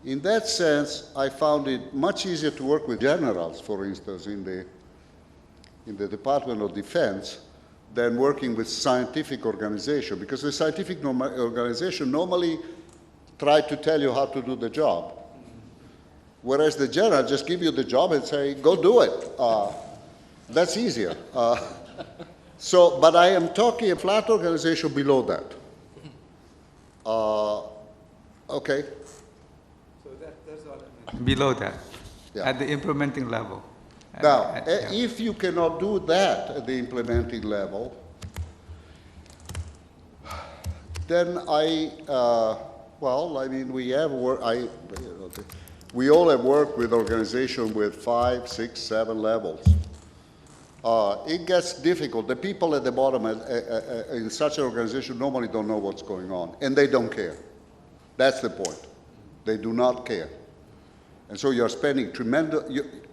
In that sense, I found it much easier to work with generals, for instance, in the Department of Defense, than working with scientific organization, because the scientific organization normally try to tell you how to do the job. Whereas the general just give you the job and say, go do it. That's easier. But I am talking a flat organization below that. Okay. So that's what I meant. Below that, yeah. At the implementing level. Now, if you cannot do that at the implementing level, then well, I mean, we have we all have worked with organizations with 5, 6, 7 levels. It gets difficult. The people at the bottom in such an organization normally don't know what's going on, and they don't care. That's the point. They do not care. And so you're spending tremendous,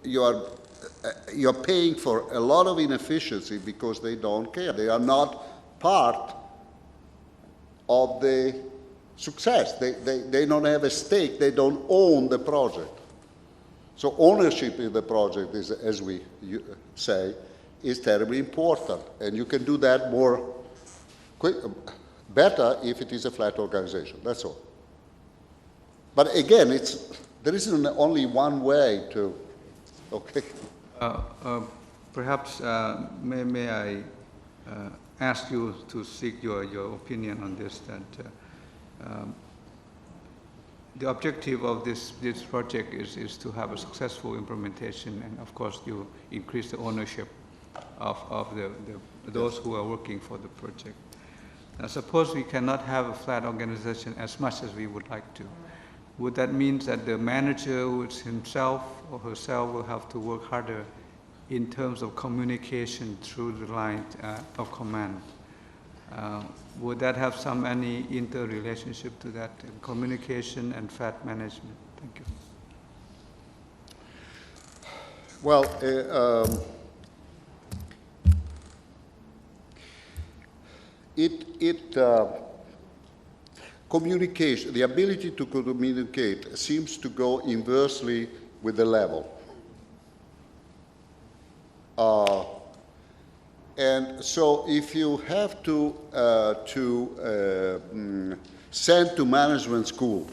you're paying for a lot of inefficiency because they don't care. They are not part of the success. They don't have a stake. They don't own the project. So ownership in the project is, as we say, is terribly important. And you can do that better if it is a flat organization. That's all. But again, there isn't only one way to, okay. Perhaps may I ask you to seek your opinion on this, that the objective of this project is to have a successful implementation, and of course you increase the ownership of those who are working for the project. Now suppose we cannot have a flat organization as much as we would like to. Would that mean that the manager himself or herself will have to work harder in terms of communication through the line of command? Would that have any interrelationship to that, communication and flat management? Thank you. Well, communication, the ability to communicate seems to go inversely with the level. And so if you have to send to management school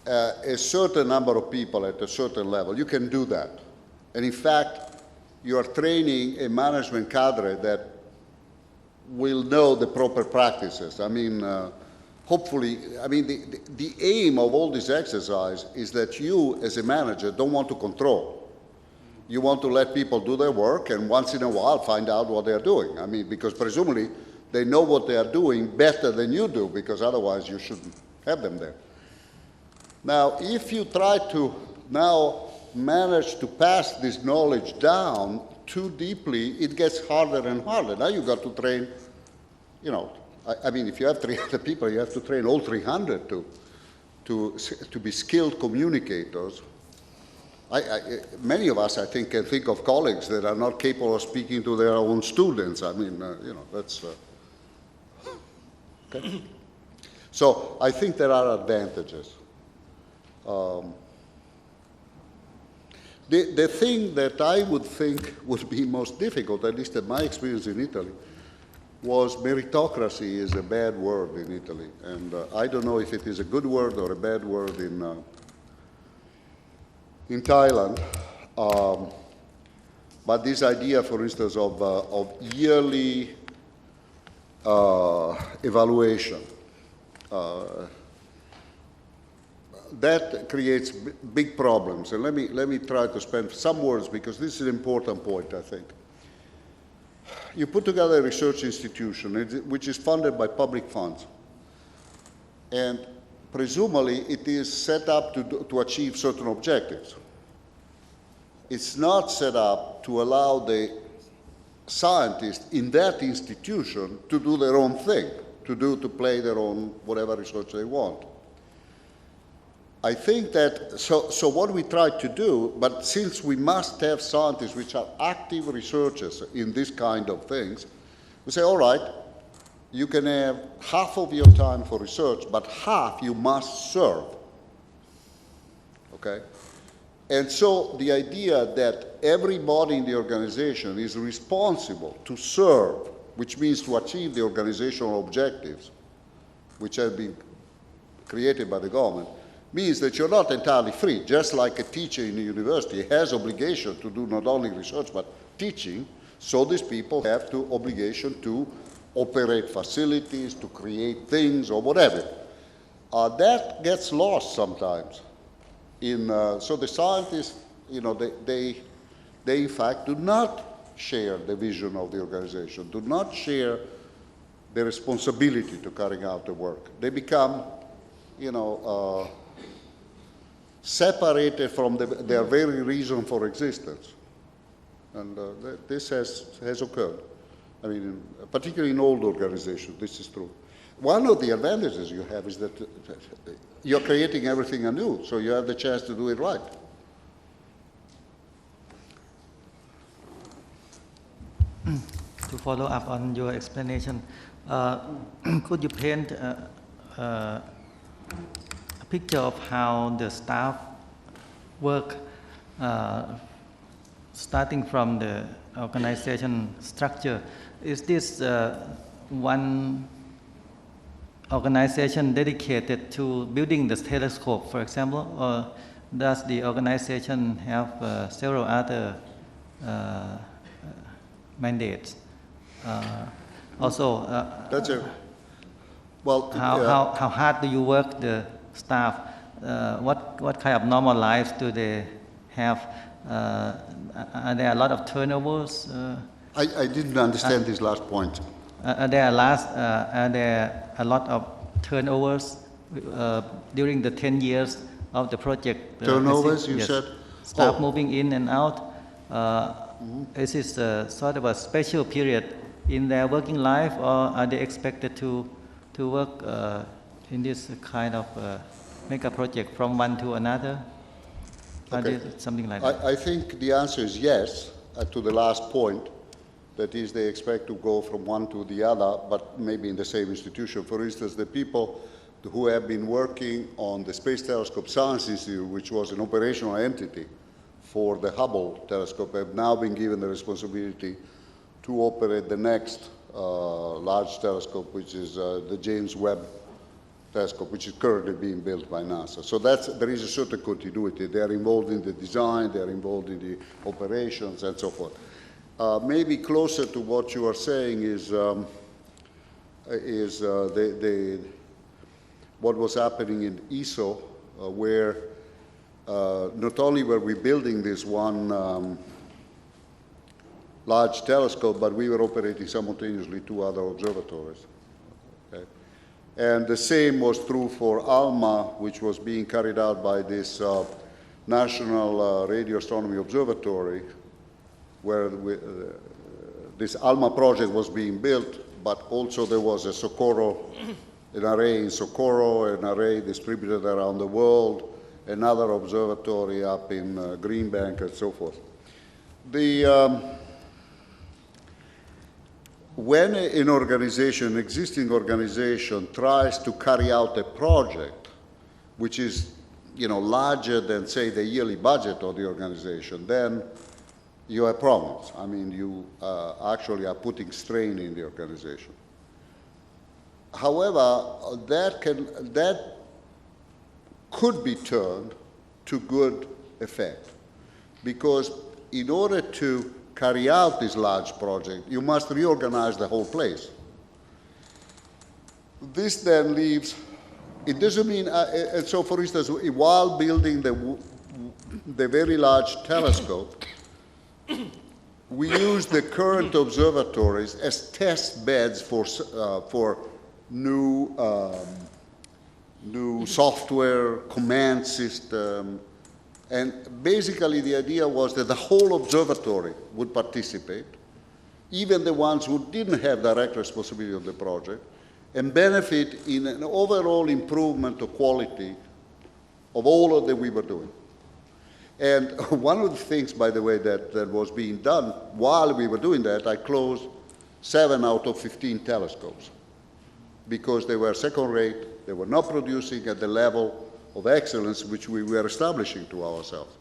a certain number of people at a certain level, you can do that. And in fact, you are training a management cadre that will know the proper practices. I mean, hopefully, I mean, the aim of all this exercise is that you, as a manager, don't want to control. You want to let people do their work and once in a while find out what they're doing. I mean, because presumably they know what they are doing better than you do, because otherwise you shouldn't have them there. Now, if you try to now manage to pass this knowledge down too deeply, it gets harder and harder. Now you've got to train, I mean, if you have 300 people, you have to train all 300 to be skilled communicators. Many of us, I think, can think of colleagues that are not capable of speaking to their own students. I mean, that's... okay. So I think there are advantages. The thing that I would think would be most difficult, at least in my experience in Italy, was meritocracy is a bad word in Italy. And I don't know if it is a good word or a bad word in Thailand. But this idea, for instance, of yearly evaluation, that creates big problems. And let me try to spend some words, because this is an important point, I think. You put together a research institution which is funded by public funds, and presumably it is set up to achieve certain objectives. It's not set up to allow the scientists in that institution to do their own thing, to play their own whatever research they want. I think that, so what we try to do, but since we must have scientists which are active researchers in this kind of things, we say, all right, you can have half of your time for research, but half you must serve, okay? And so the idea that everybody in the organization is responsible to serve, which means to achieve the organizational objectives, which have been created by the government, means that you're not entirely free. Just like a teacher in a university has obligation to do not only research but teaching, so these people have to obligation to operate facilities, to create things or whatever. That gets lost sometimes. So the scientists, they in fact do not share the vision of the organization, do not share the responsibility to carrying out the work. They become, separated from their very reason for existence. And this has occurred. I mean, particularly in old organizations, this is true. One of the advantages you have is that you're creating everything anew, so you have the chance to do it right. To follow up on your explanation, could you paint a picture of how the staff work, starting from the organization structure? Is this one organization dedicated to building the telescope, for example, or does the organization have several other mandates? Also, that's it. Well, how hard do you work the staff? What kind of normal lives do they have? Are there a lot of turnovers? I didn't understand this last point. Are there a lot of turnovers during the 10 years of the project? Turnovers, you yes. said? Staff moving in and out. Is this sort of a special period in their working life, or are they expected to work in this kind of mega project from one to another? Okay. Something like that. I think the answer is yes to the last point. That is, they expect to go from one to the other, but maybe in the same institution. For instance, the people who have been working on the Space Telescope Science Institute, which was an operational entity for the Hubble telescope, have now been given the responsibility to operate the next large telescope, which is the James Webb telescope, which is currently being built by NASA. So there is a certain continuity. They are involved in the design, they are involved in the operations, and so forth. Maybe closer to what you are saying is what was happening in ESO, where not only were we building this one large telescope, but we were operating simultaneously two other observatories. Okay? And the same was true for ALMA, which was being carried out by this National Radio Astronomy Observatory, where this ALMA project was being built but also there was a Socorro, an array in Socorro, an array distributed around the world, another observatory up in Greenbank, and so forth. When an organization, an existing organization, tries to carry out a project which is, larger than, say, the yearly budget of the organization, then you have problems. I mean, you actually are putting strain in the organization. However, that could be turned to good effect, because in order to carry out this large project, you must reorganize the whole place. This then leaves, it doesn't mean, and so for instance, while building the very large telescope, we use the current observatories as test beds for new software, command system, and basically the idea was that the whole observatory would participate, even the ones who didn't have direct responsibility of the project, and benefit in an overall improvement of quality of all that we were doing. And one of the things, by the way, that was being done while we were doing that, I closed 7 out of 15 telescopes because they were second rate, they were not producing at the level of excellence which we were establishing to ourselves.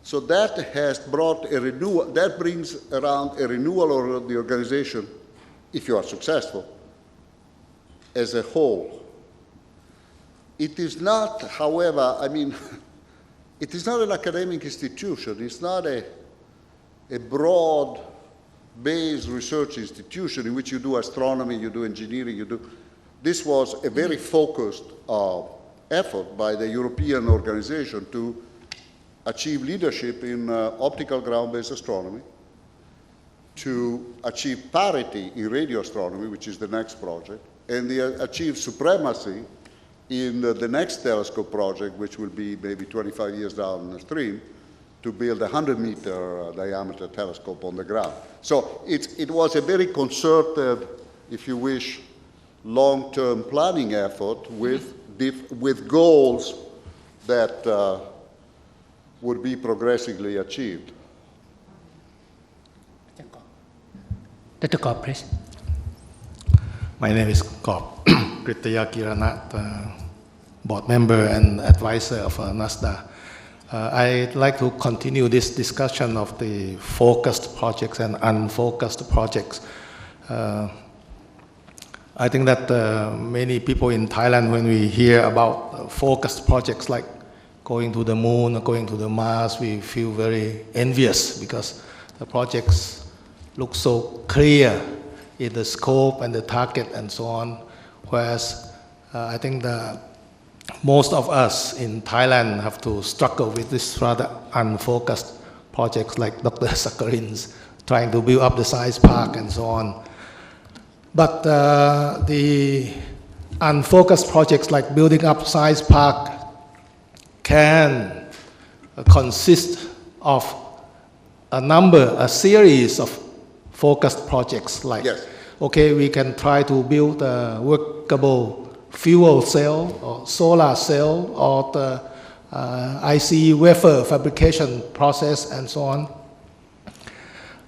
So that has brought a renewal, that brings around a renewal of the organization, if you are successful, as a whole. It is not, however, I mean, it is not an academic institution. It's not a broad-based research institution in which you do astronomy, you do engineering, you do. This was a very focused effort by the European organization to achieve leadership in optical ground-based astronomy, to achieve parity in radio astronomy, which is the next project, and they achieve supremacy in the next telescope project, which will be maybe 25 years down the stream, to build a 100-meter diameter telescope on the ground. So it was a very concerted, if you wish, long-term planning effort with goals that would be progressively achieved. Dr. Gop, please. My name is Gop Kritaya Kiranat, board member and advisor of NASDA. I'd like to continue this discussion of the focused projects and unfocused projects. I think that many people in Thailand, when we hear about focused projects like going to the moon or going to the Mars, we feel very envious because the projects look so clear in the scope and the target and so on. Whereas I think that most of us in Thailand have to struggle with this rather unfocused projects like Dr. Sakharin's trying to build up the science park and so on. But the unfocused projects like building up science park can consist of a series of focused projects like, yes. Okay, we can try to build a workable fuel cell or solar cell or the IC wafer fabrication process and so on.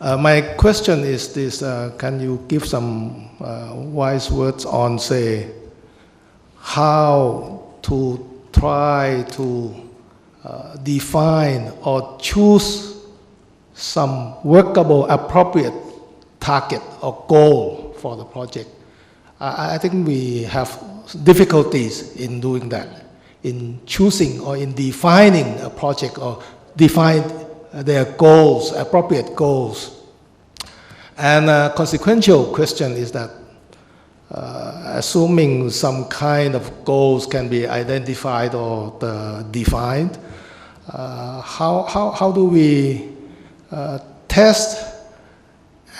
My question is this, can you give some wise words on, say, how to try to define or choose some workable, appropriate target or goal for the project? I think we have difficulties in doing that, in choosing or in defining a project or define their goals, appropriate goals. And a consequential question is that assuming some kind of goals can be identified or defined, how do we test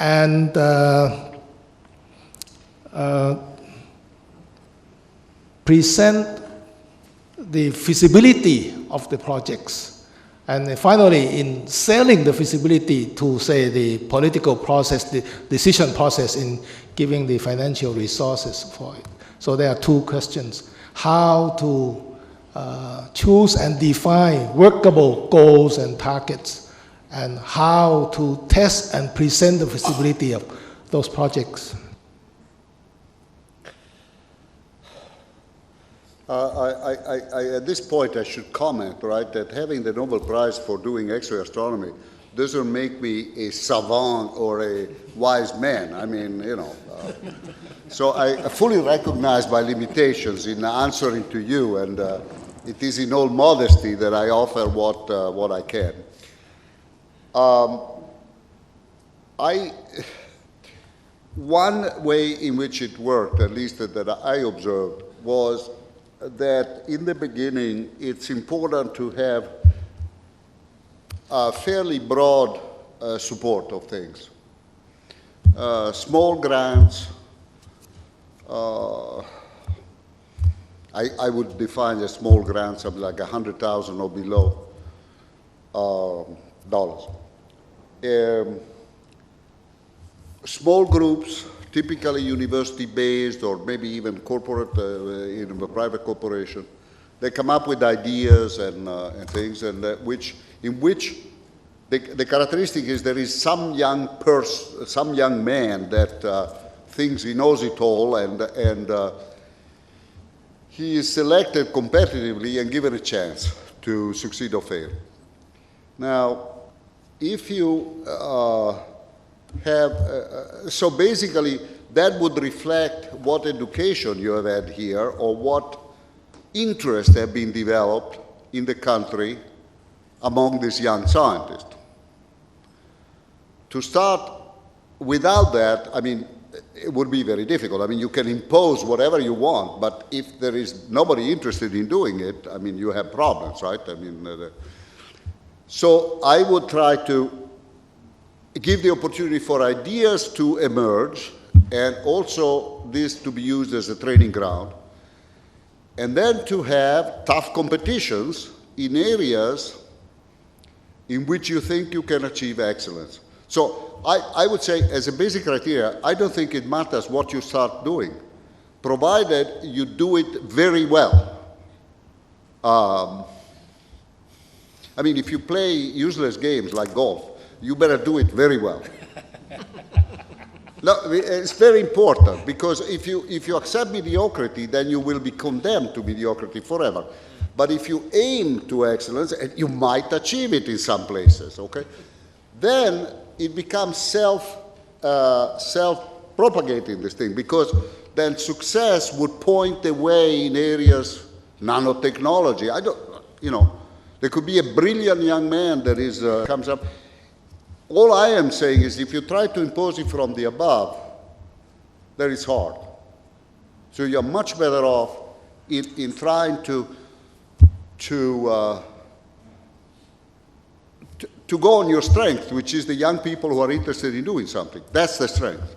and present the feasibility of the projects And finally, in selling the feasibility to, say, the political process, the decision process in giving the financial resources for it. So there are two questions. How to choose and define workable goals and targets, and how to test and present the feasibility of those projects. At this point, I should comment, right, that having the Nobel Prize for doing X-ray astronomy doesn't make me a savant or a wise man. I mean, you know. So I fully recognize my limitations in answering to you, and it is in all modesty that I offer what I can. One way in which it worked, at least that I observed, was that in the beginning it's important to have a fairly broad support of things. Small grants, I would define a small grant something like $100,000 or below dollars. Small groups, typically university-based or maybe even corporate, in a private corporation, they come up with ideas and things, and in which the characteristic is there is some young man that thinks he knows it all, and he is selected competitively and given a chance to succeed or fail. Now, if you so basically that would reflect what education you have had here or what interests have been developed in the country among these young scientists. To start without that, I mean, it would be very difficult. I mean, you can impose whatever you want, but if there is nobody interested in doing it, I mean, you have problems, right? I mean, so I would try to give the opportunity for ideas to emerge, and also this to be used as a training ground, and then to have tough competitions in areas in which you think you can achieve excellence. So I would say, as a basic criteria, I don't think it matters what you start doing, provided you do it very well. I mean, if you play useless games like golf, you better do it very well. No, it's very important, because if you accept mediocrity, then you will be condemned to mediocrity forever. But if you aim to excellence, and you might achieve it in some places, okay? Then it becomes self-propagating, this thing, because then success would point the way in areas, nanotechnology. There could be a brilliant young man that comes up. All I am saying is, if you try to impose it from the above, that is hard. So you're much better off in trying to go on your strength, which is the young people who are interested in doing something. That's the strength.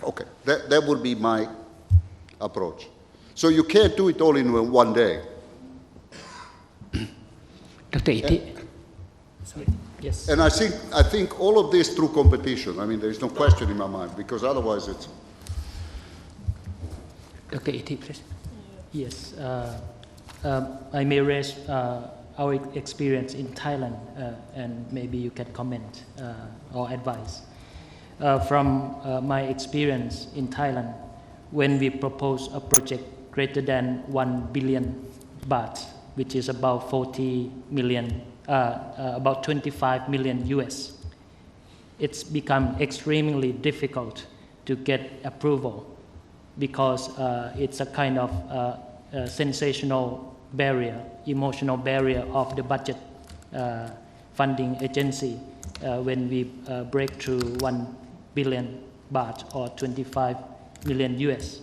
Okay, that would be my approach. So you can't do it all in one day. Dr. Iti. Sorry. Yes. And I think all of this through competition. I mean, there is no question in my mind, because otherwise it's... Dr. Iti, please. Yes. I may raise our experience in Thailand, and maybe you can comment or advise. From my experience in Thailand, when we propose a project greater than 1 billion baht, which is about 40 million, about 25 million US, it's become extremely difficult to get approval, because it's a kind of sensational barrier, emotional barrier of the budget funding agency when we break through 1 billion baht or 25 million US.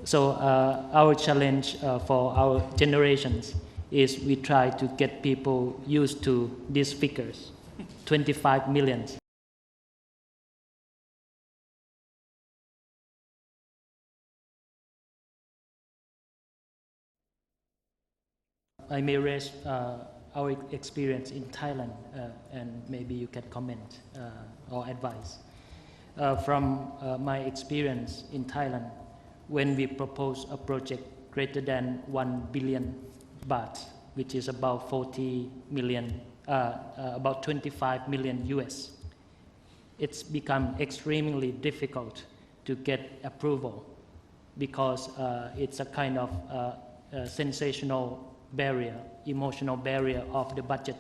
So our challenge for our generations is we try to get people used to these figures, 25 million. I may raise our experience in Thailand, and maybe you can comment or advise. From my experience in Thailand, when we propose a project greater than 1 billion baht, which is about 40 million, about 25 million US, it's become extremely difficult to get approval because it's a kind of sensational barrier, emotional barrier of the budget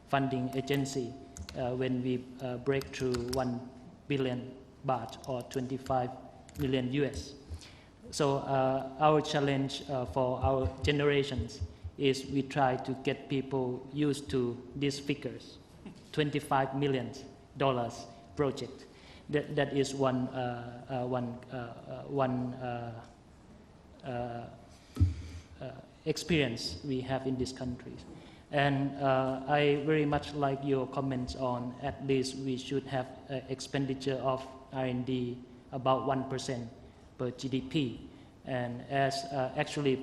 funding agency when we break through 1 billion baht or 25 million US. So our challenge for our generations is we try to get people used to these figures, $25 million project. That is one experience we have in this country. And I very much like your comments on at least we should have expenditure of R&D about 1% per GDP. And as actually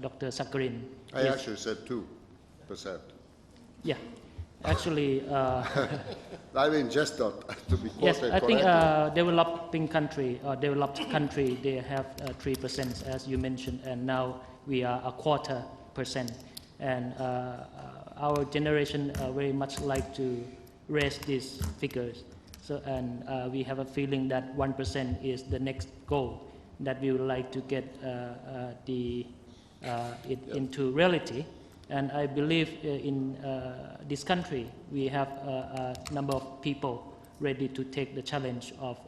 Dr. Sakharin... I actually said 2%. Yeah, actually... I mean, just not to be quoted yes, I think developed country, they have 3%, as you mentioned, and now we are 0.25%. And our generation very much like to raise these figures. So, and we have a feeling that 1% is the next goal that we would like to get into reality. And I believe in this country, we have a number of people ready to take the challenge of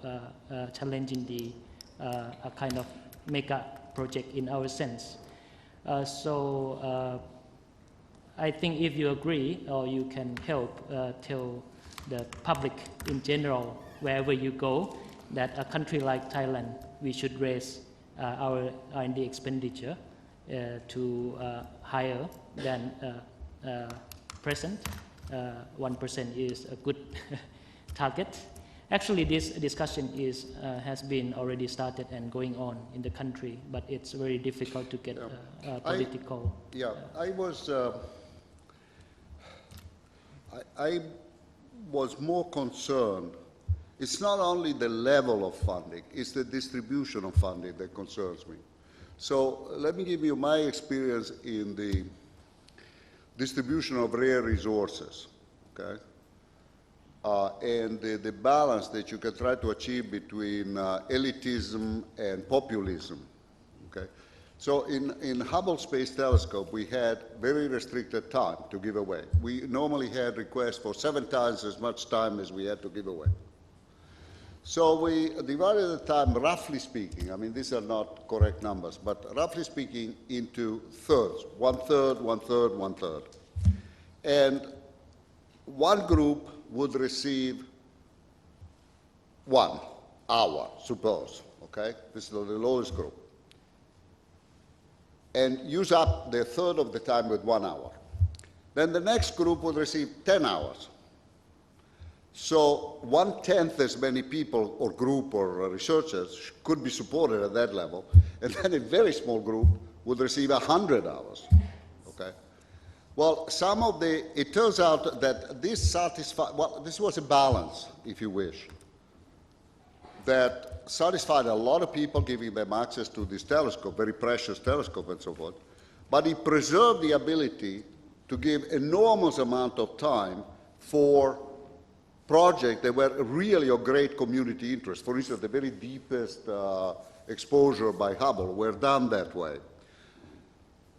challenging the a kind of mega project in our sense. So I think if you agree or you can help tell the public in general, wherever you go, that a country like Thailand, we should raise our R&D expenditure to higher than present. 1% is a good target. Actually, this discussion has been already started and going on in the country, but it's very difficult to get political. I was more concerned. It's not only the level of funding, it's the distribution of funding that concerns me. So let me give you my experience in the distribution of rare resources, okay? And the balance that you can try to achieve between elitism and populism, okay? So in Hubble Space Telescope, we had very restricted time to give away. We normally had requests for 7 times as much time as we had to give away. So we divided the time, roughly speaking, I mean, these are not correct numbers, but roughly speaking, into thirds, 1/3, 1/3, 1/3. And one group would receive 1 hour, suppose, okay? This is the lowest group. And use up their third of the time with 1 hour. Then the next group would receive 10 hours. So 1/10 as many people or group or researchers could be supported at that level, and then a very small group would receive 100 hours, okay? Well, it turns out that this was a balance, if you wish, that satisfied a lot of people, giving them access to this telescope, very precious telescope and so forth, but it preserved the ability to give enormous amount of time for projects that were really of great community interest. For instance, the very deepest exposure by Hubble were done that way.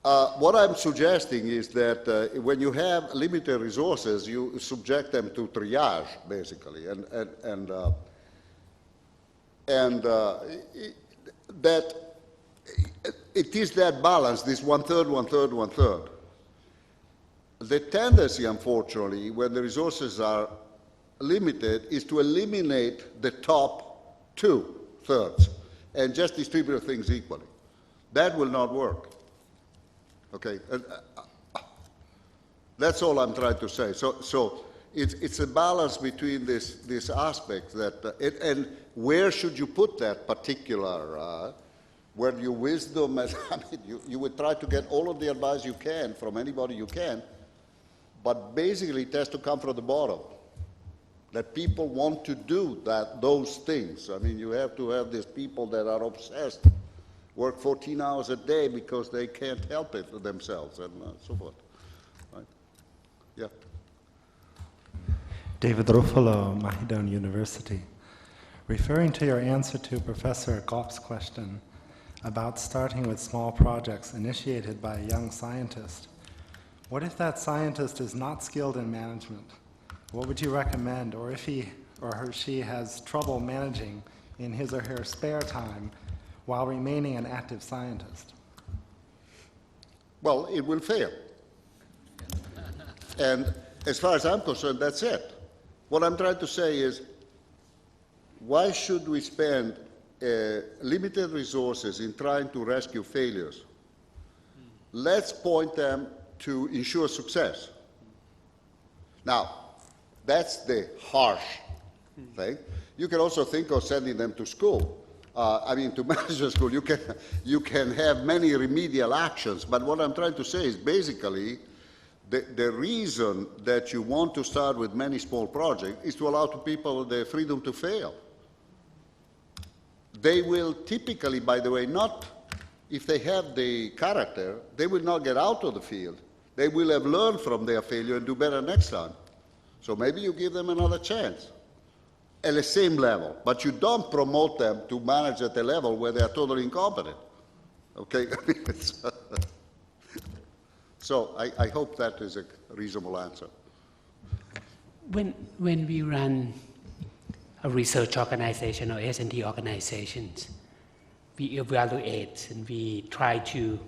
What I'm suggesting is that when you have limited resources, you subject them to triage, basically, and that it is that balance, this 1/3, 1/3, 1/3. The tendency, unfortunately, when the resources are limited, is to eliminate the top 2/3 and just distribute things equally. That will not work. Okay, that's all I'm trying to say. So it's a balance between this aspect that and where should you put that particular where your wisdom, I mean, you would try to get all of the advice you can from anybody you can, but basically it has to come from the bottom, that people want to do those things. I mean, you have to have these people that are obsessed, work 14 hours a day because they can't help it themselves, and so forth. Right? Yeah. David Ruffalo, Mahidol University. Referring to your answer to Professor Goff's question about starting with small projects initiated by a young scientist, what if that scientist is not skilled in management? What would you recommend, or if he or she has trouble managing in his or her spare time while remaining an active scientist? Well, it will fail. And as far as I'm concerned, that's it. What I'm trying to say is, why should we spend limited resources in trying to rescue failures? Let's point them to ensure success. Now, that's the harsh thing. You can also think of sending them to school. I mean, to management school, you can have many remedial actions, but what I'm trying to say is basically the reason that you want to start with many small projects is to allow to people the freedom to fail. They will typically, by the way, not, if they have the character, they will not get out of the field. They will have learned from their failure and do better next time. So maybe you give them another chance at the same level, but you don't promote them to manage at a level where they are totally incompetent. Okay? So I hope that is a reasonable answer. When we run a research organization or S&T organizations, we evaluate and we try to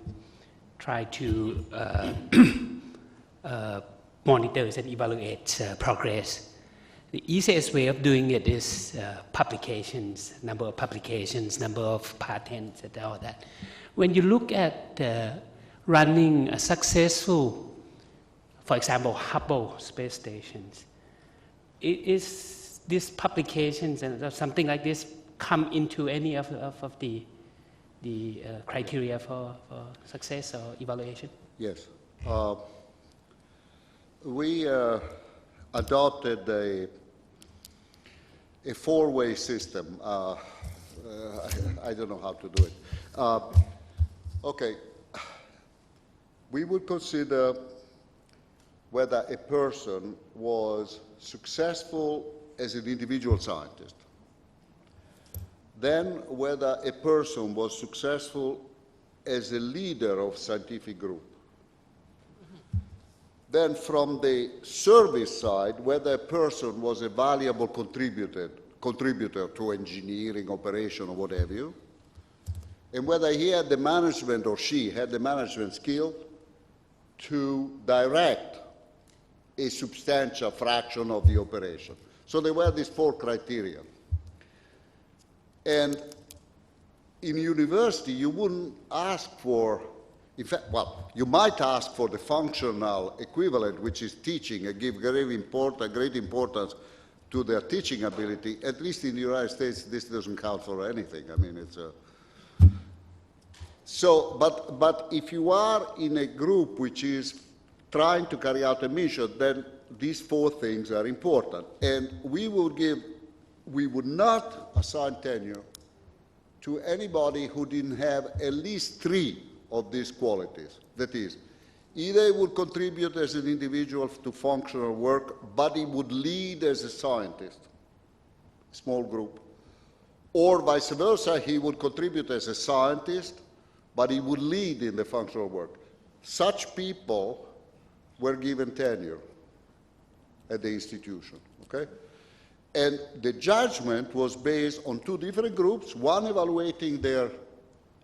monitor and evaluate progress. The easiest way of doing it is publications, number of publications, number of patents, and all that. When you look at running a successful, for example, Hubble space stations, is these publications and something like this come into any of the criteria for success or evaluation? Yes. We adopted a four-way system. I don't know how to do it. Okay. We would consider whether a person was successful as an individual scientist. Then whether a person was successful as a leader of scientific group. Then from the service side, whether a person was a valuable contributor to engineering, operation, or what have you, and whether he had the management or she had the management skill to direct a substantial fraction of the operation. So there were these four criteria. And in university, you wouldn't ask for, in fact, well, you might ask for the functional equivalent, which is teaching, and give great importance to their teaching ability. At least in the United States, this doesn't count for anything. I mean, it's a... So, but if you are in a group which is trying to carry out a mission, then these four things are important. And we would not assign tenure to anybody who didn't have at least three of these qualities. That is, either he would contribute as an individual to functional work, but he would lead as a scientist, small group, or vice versa, he would contribute as a scientist, but he would lead in the functional work. Such people were given tenure at the institution, okay? And the judgment was based on two different groups, one evaluating their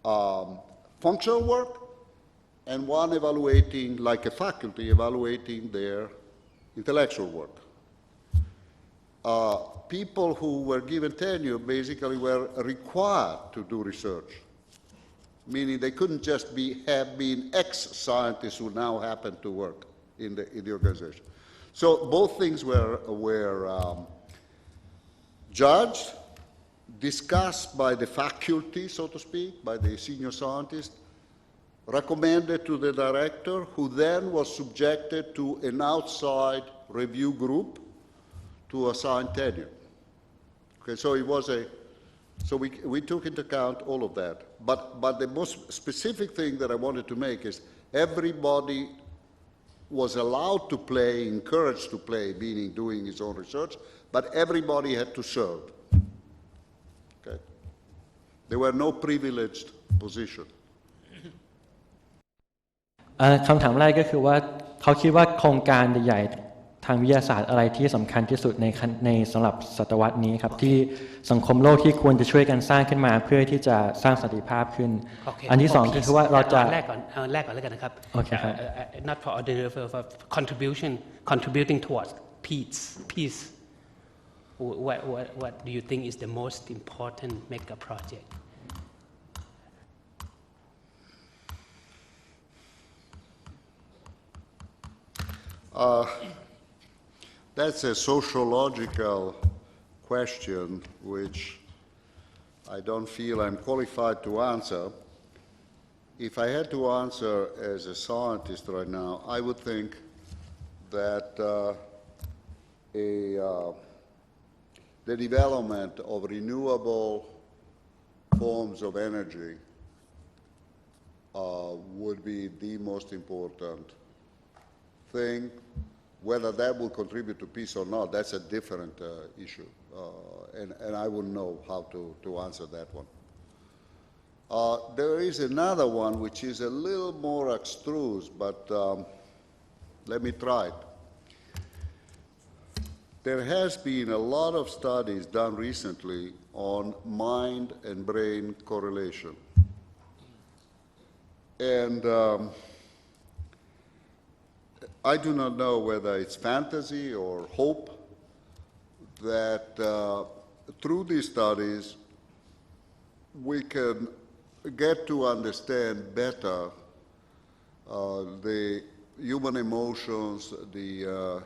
functional work, and one evaluating, like a faculty, evaluating their intellectual work. People who were given tenure basically were required to do research, meaning they couldn't just have been ex-scientists who now happen to work in the organization. So both things were judged. discussed by the faculty, so to speak, by the senior scientist, recommended to the director, who then was subjected to an outside review group to assign tenure. Okay, so it was so we took into account all of that. But the most specific thing that I wanted to make is everybody was allowed to play, encouraged to play, meaning doing his own research, but everybody had to serve. Okay? There were no privileged position. คำถามแรกก็คือว่าเขาคิดว่าโครงการใหญ่ๆทางวิทยาศาสตร์อะไรที่สำคัญที่สุดในสำหรับศตวรรษนี้ครับที่สังคมโลกที่ควรจะช่วยกันสร้างขึ้นมาเพื่อที่จะสร้างสันติภาพขึ้น อันที่สองก็คือว่าเราจะแรกก่อนแล้วกันนะครับ not for ordinary for contributing towards peace what do you think is the most important mega project That's a sociological question which I don't feel I'm qualified to answer. If I had to answer as a scientist right now, I would think that the development of renewable forms of energy would be the most important thing. Whether that will contribute to peace or not, that's a different issue, and I wouldn't know how to answer that one. There is another one which is a little more abstruse, but let me try it. There has been a lot of studies done recently on mind and brain correlation. And I do not know whether it's fantasy or hope that through these studies we can get to understand better the human emotions, the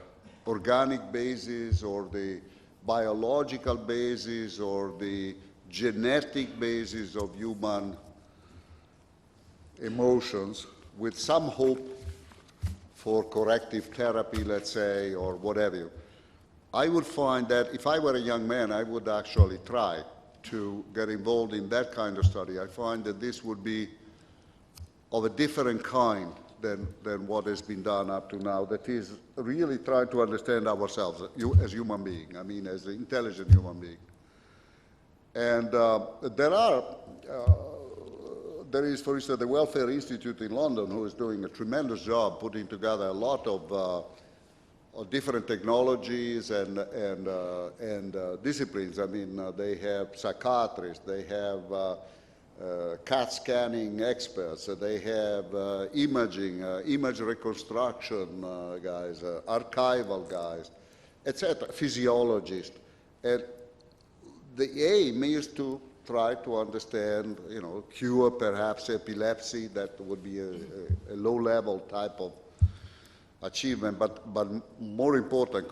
organic basis or the biological basis or the genetic basis of human emotions, with some hope for corrective therapy, let's say, or whatever. I would find that if I were a young man, I would actually try to get involved in that kind of study. I find that this would be of a different kind than what has been done up to now, that is really trying to understand ourselves as human beings, I mean, as an intelligent human being. And there is, for instance, the Welfare Institute in London, who is doing a tremendous job putting together a lot of different technologies and disciplines. I mean, they have psychiatrists, they have CAT scanning experts, they have imaging, image reconstruction guys, archival guys, etc., physiologists. And the aim is to try to understand, cure perhaps epilepsy. That would be a low-level type of achievement, but more important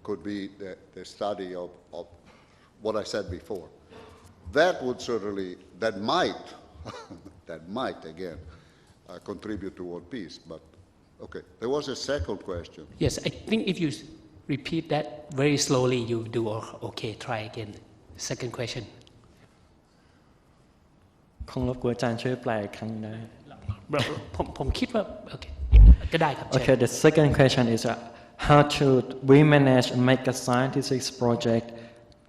could be the study of what I said before. That would certainly, that might again contribute toward peace. But okay, there was a second question. Yes, I think if you repeat that very slowly, you do okay. Try again. Second question. คงรบกวนอาจารย์ช่วยแปลอีกครั้งได้ผมคิดว่าโอเคก็ได้ครับ Okay, the second question is how should we manage and make a scientific project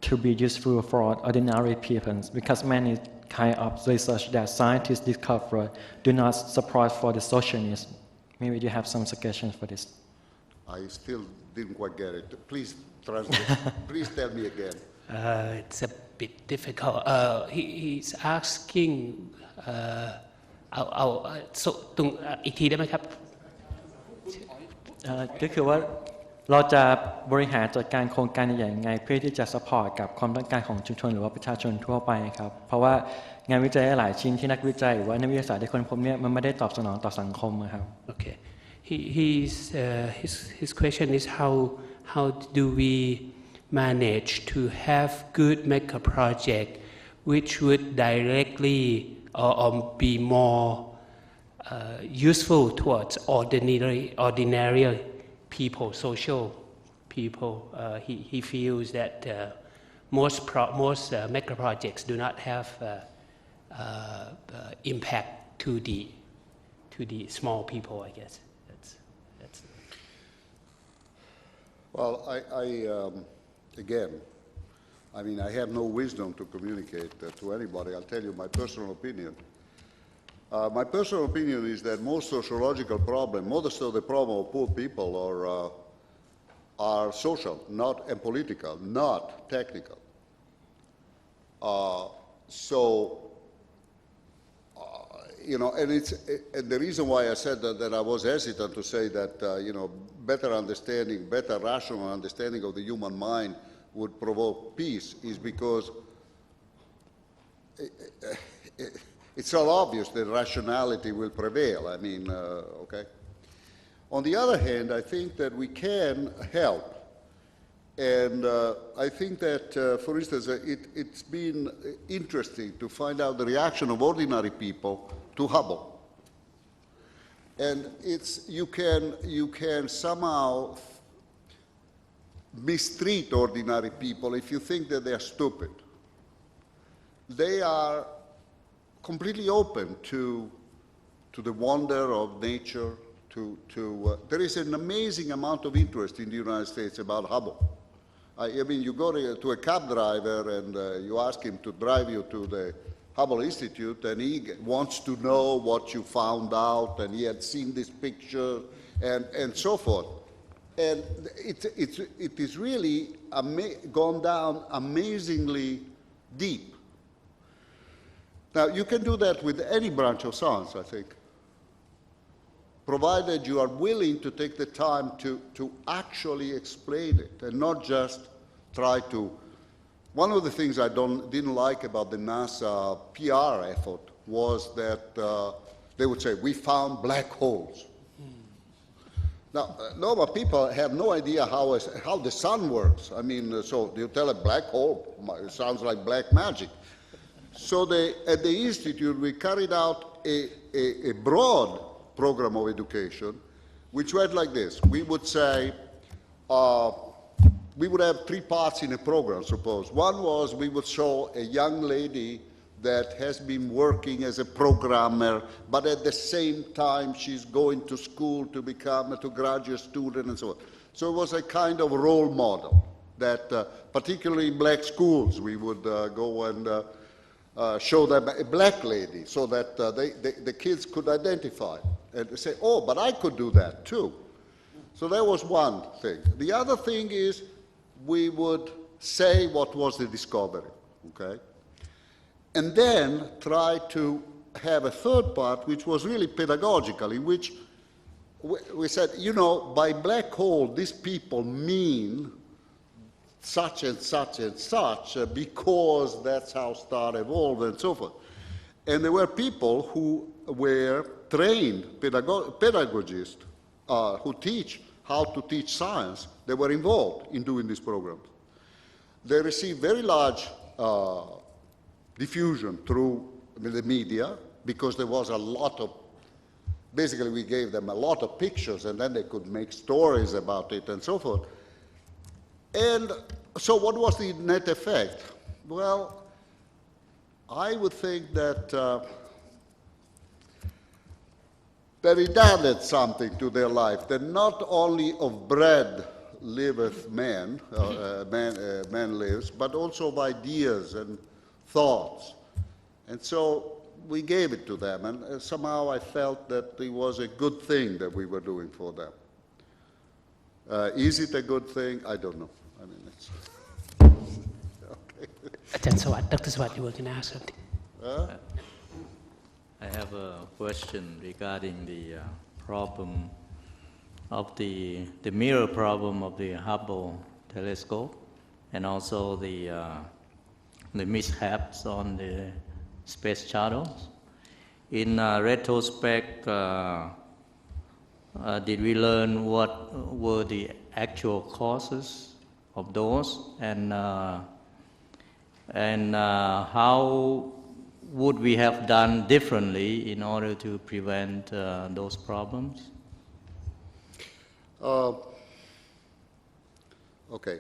to be useful for ordinary people, because many kind of research that scientists discover do not support for the socialists. Maybe you have some suggestions for this. I still didn't quite get it. Please translate. Please tell me again. It's a bit difficult. He's asking เอาตรงอีกทีได้ไหมครับก็คือว่าเราจะบริหารจัดการโครงการใหญ่ยังไงเพื่อที่จะ support กับความต้องการของชุมชนหรือว่าประชาชนทั่วไปครับเพราะว่างานวิจัยหลายชิ้นที่นักวิจัยหรือว่านักวิทยาศาสตร์ได้ค้นพบเนี่ยมันไม่ได้ตอบสนองต่อสังคมครับ Okay. His question is how do we manage to have good mega project which would directly or be more useful towards ordinary people, social people. He feels that most mega projects do not have impact to the small people, I guess. That's. Well, again, I mean, I have no wisdom to communicate to anybody. I'll tell you my personal opinion. My personal opinion is that most sociological problems, most of the problem of poor people are social, and political, not technical. You know, and the reason why I said that I was hesitant to say that, you know, better rational understanding of the human mind would provoke peace is because it's all obvious that rationality will prevail. I mean, okay. On the other hand, I think that we can help. And I think that, for instance, it's been interesting to find out the reaction of ordinary people to Hubble. And you can somehow mistreat ordinary people if you think that they are stupid. They are completely open to the wonder of nature. There is an amazing amount of interest in the United States about Hubble. I mean, you go to a cab driver and you ask him to drive you to the Hubble Institute, and he wants to know what you found out, and he had seen this picture, and so forth. And it is really gone down amazingly deep. Now, you can do that with any branch of science, I think, provided you are willing to take the time to actually explain it and not just try to. One of the things I didn't like about the NASA PR effort was that they would say, we found black holes. Now, no, but people have no idea how the sun works. I mean, so you tell a black hole, it sounds like black magic. So at the Institute, we carried out a broad program of education, which went like this. We would say, we would have 3 parts in a program, suppose. One was we would show a young lady that has been working as a programmer, but at the same time she's going to school to become a graduate student and so on. So it was a kind of role model that, particularly in black schools, we would go and show them a black lady so that the kids could identify and say, oh, but I could do that too. So that was one thing. The other thing is we would say what was the discovery, okay? And then try to have a third part, which was really pedagogical, in which we said, you know, by black hole, these people mean such and such and such because that's how stars evolved and so forth. And there were people who were trained pedagogists who teach how to teach science. They were involved in doing these programs. They received very large diffusion through the media because there was a lot of, basically we gave them a lot of pictures and then they could make stories about it and so forth. And so what was the net effect? Well, I would think that that it added something to their life, that not only of bread liveth man, man lives, but also of ideas and thoughts. And so we gave it to them, and somehow I felt that it was a good thing that we were doing for them. Is it a good thing? I don't know. I mean, it's... okay. Dr. Swat, you were going to ask something. I have a question regarding the problem of the mirror problem of the Hubble telescope, and also the mishaps on the space shuttles. In retrospect, did we learn what were the actual causes of those? And and how would we have done differently in order to prevent those problems? Okay.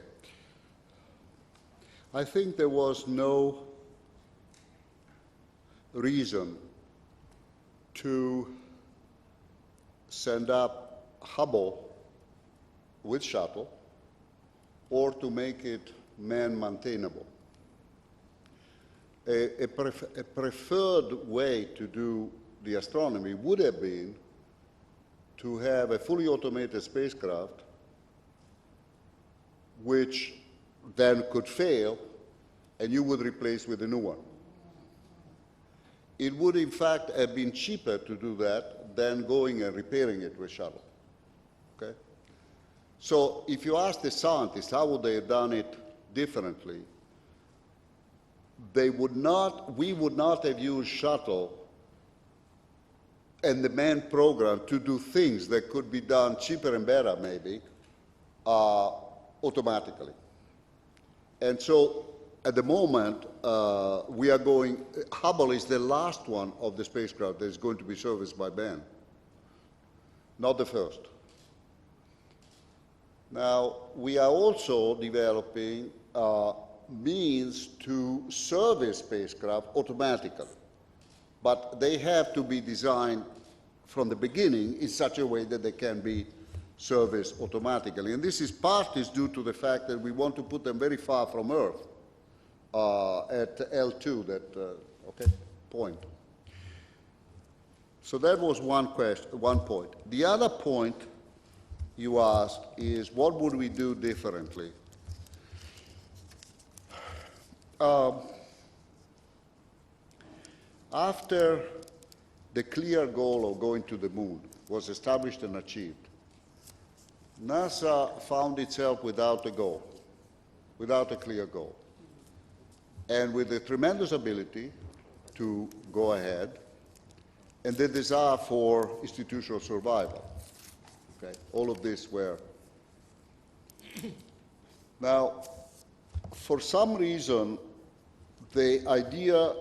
I think there was no reason to send up Hubble with shuttle or to make it man-maintainable. A preferred way to do the astronomy would have been to have a fully automated spacecraft which then could fail and you would replace with a new one. It would in fact have been cheaper to do that than going and repairing it with shuttle. Okay? So if you ask the scientists how would they have done it differently, we would not have used shuttle and the manned program to do things that could be done cheaper and better, maybe, automatically. And so at the moment, Hubble is the last one of the spacecraft that is going to be serviced by man, not the first. Now, we are also developing means to service spacecraft automatically, but they have to be designed from the beginning in such a way that they can be serviced automatically. And this is due to the fact that we want to put them very far from Earth at L2, that point. So that was one point. The other point you asked is what would we do differently? After the clear goal of going to the moon was established and achieved, NASA found itself without a goal, without a clear goal, and with a tremendous ability to go ahead and the desire for institutional survival. Okay? All of this were. Now, for some reason, the idea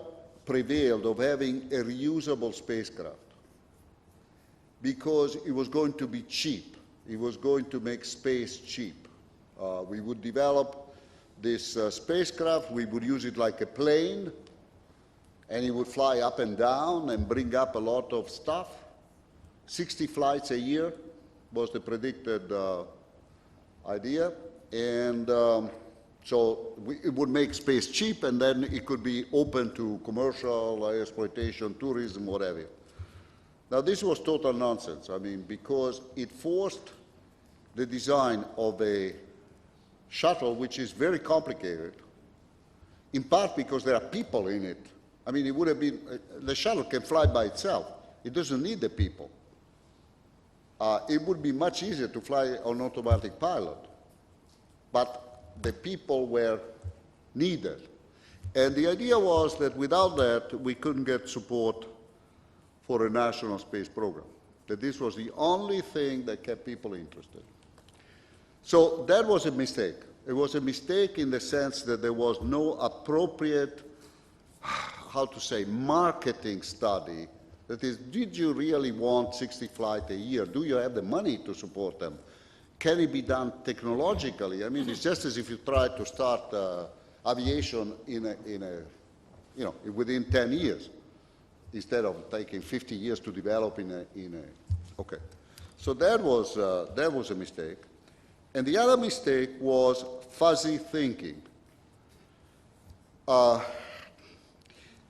prevailed of having a reusable spacecraft because it was going to be cheap. It was going to make space cheap. We would develop this spacecraft, we would use it like a plane, and it would fly up and down and bring up a lot of stuff. 60 flights a year was the predicted idea, and so it would make space cheap, and then it could be open to commercial exploitation, tourism, whatever. Now, this was total nonsense, because it forced the design of a shuttle, which is very complicated, in part because there are people in it. It would have been, the shuttle can fly by itself. It doesn't need the people. It would be much easier to fly on automatic pilot, but the people were needed. And the idea was that without that, we couldn't get support for a national space program, that this was the only thing that kept people interested. So that was a mistake. It was a mistake in the sense that there was no appropriate, marketing study. That is, did you really want 60 flights a year? Do you have the money to support them? Can it be done technologically? It's just as if you try to start aviation within 10 years, instead of taking 50 years to develop okay. So that was a mistake. And the other mistake was fuzzy thinking.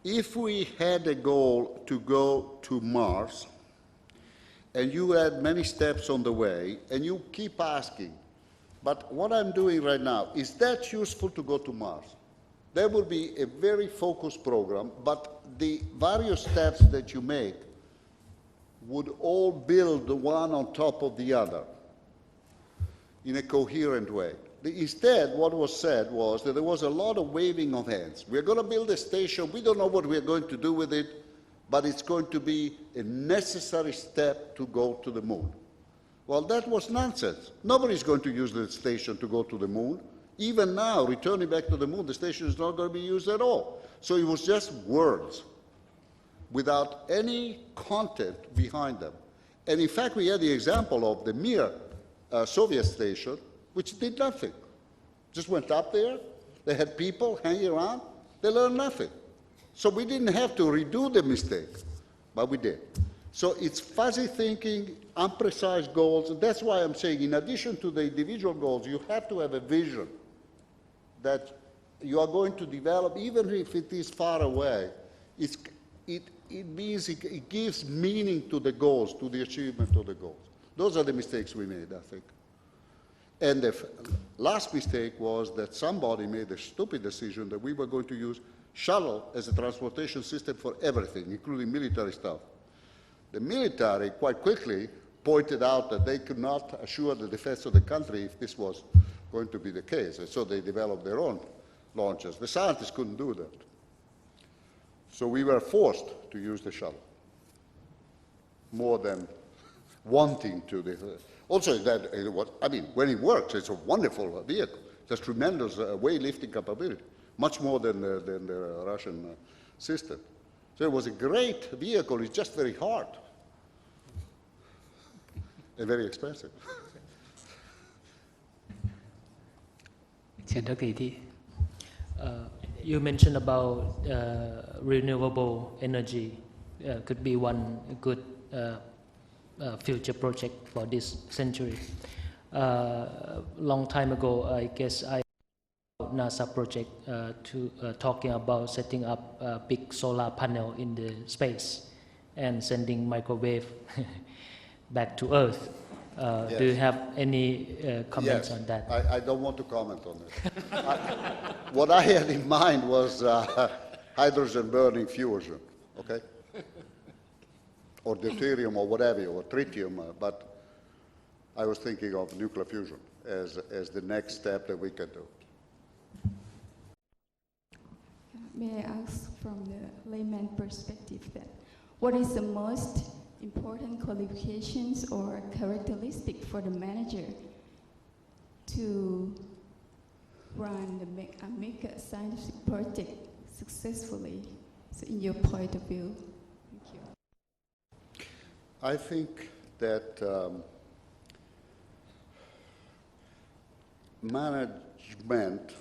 If we had a goal to go to Mars, and you had many steps on the way, and you keep asking, but what I'm doing right now, is that useful to go to Mars? There will be a very focused program, but the various steps that you make would all build the one on top of the other in a coherent way. Instead, what was said was that there was a lot of waving of hands. We're going to build a station, we don't know what we're going to do with it, but it's going to be a necessary step to go to the moon. Well, that was nonsense. Nobody's going to use the station to go to the moon. Even now, returning back to the moon, the station is not going to be used at all. So it was just words without any content behind them. And in fact, we had the example of the Mir Soviet station, which did nothing. Just went up there, they had people hanging around, they learned nothing. So we didn't have to redo the mistake, but we did. So it's fuzzy thinking, imprecise goals, and that's why I'm saying in addition to the individual goals, you have to have a vision that you are going to develop, even if it is far away. It means it gives meaning to the goals, to the achievement of the goals. Those are the mistakes we made, I think. And the last mistake was that somebody made a stupid decision that we were going to use shuttle as a transportation system for everything, including military stuff. The military quite quickly pointed out that they could not assure the defense of the country if this was going to be the case, and so they developed their own launchers. The scientists couldn't do that. So we were forced to use the shuttle, more than wanting to. Also, when it works, it's a wonderful vehicle. It has tremendous weightlifting capability, much more than the Russian system. So it was a great vehicle. It's just very hard and very expensive. You mentioned about renewable energy could be one good future project for this century. Long time ago, I guess I NASA project talking about setting up a big solar panel in the space and sending microwave back to Earth. Yes. Do you have any comments on that? I don't want to comment on it. What I had in mind was hydrogen burning fusion, okay? Or deuterium or whatever, or tritium, but I was thinking of nuclear fusion as the next step that we can do. May I ask from the layman perspective then, what is the most important qualifications or characteristic for the manager to run a mega scientific project successfully? So in your point of view, thank you. I think that management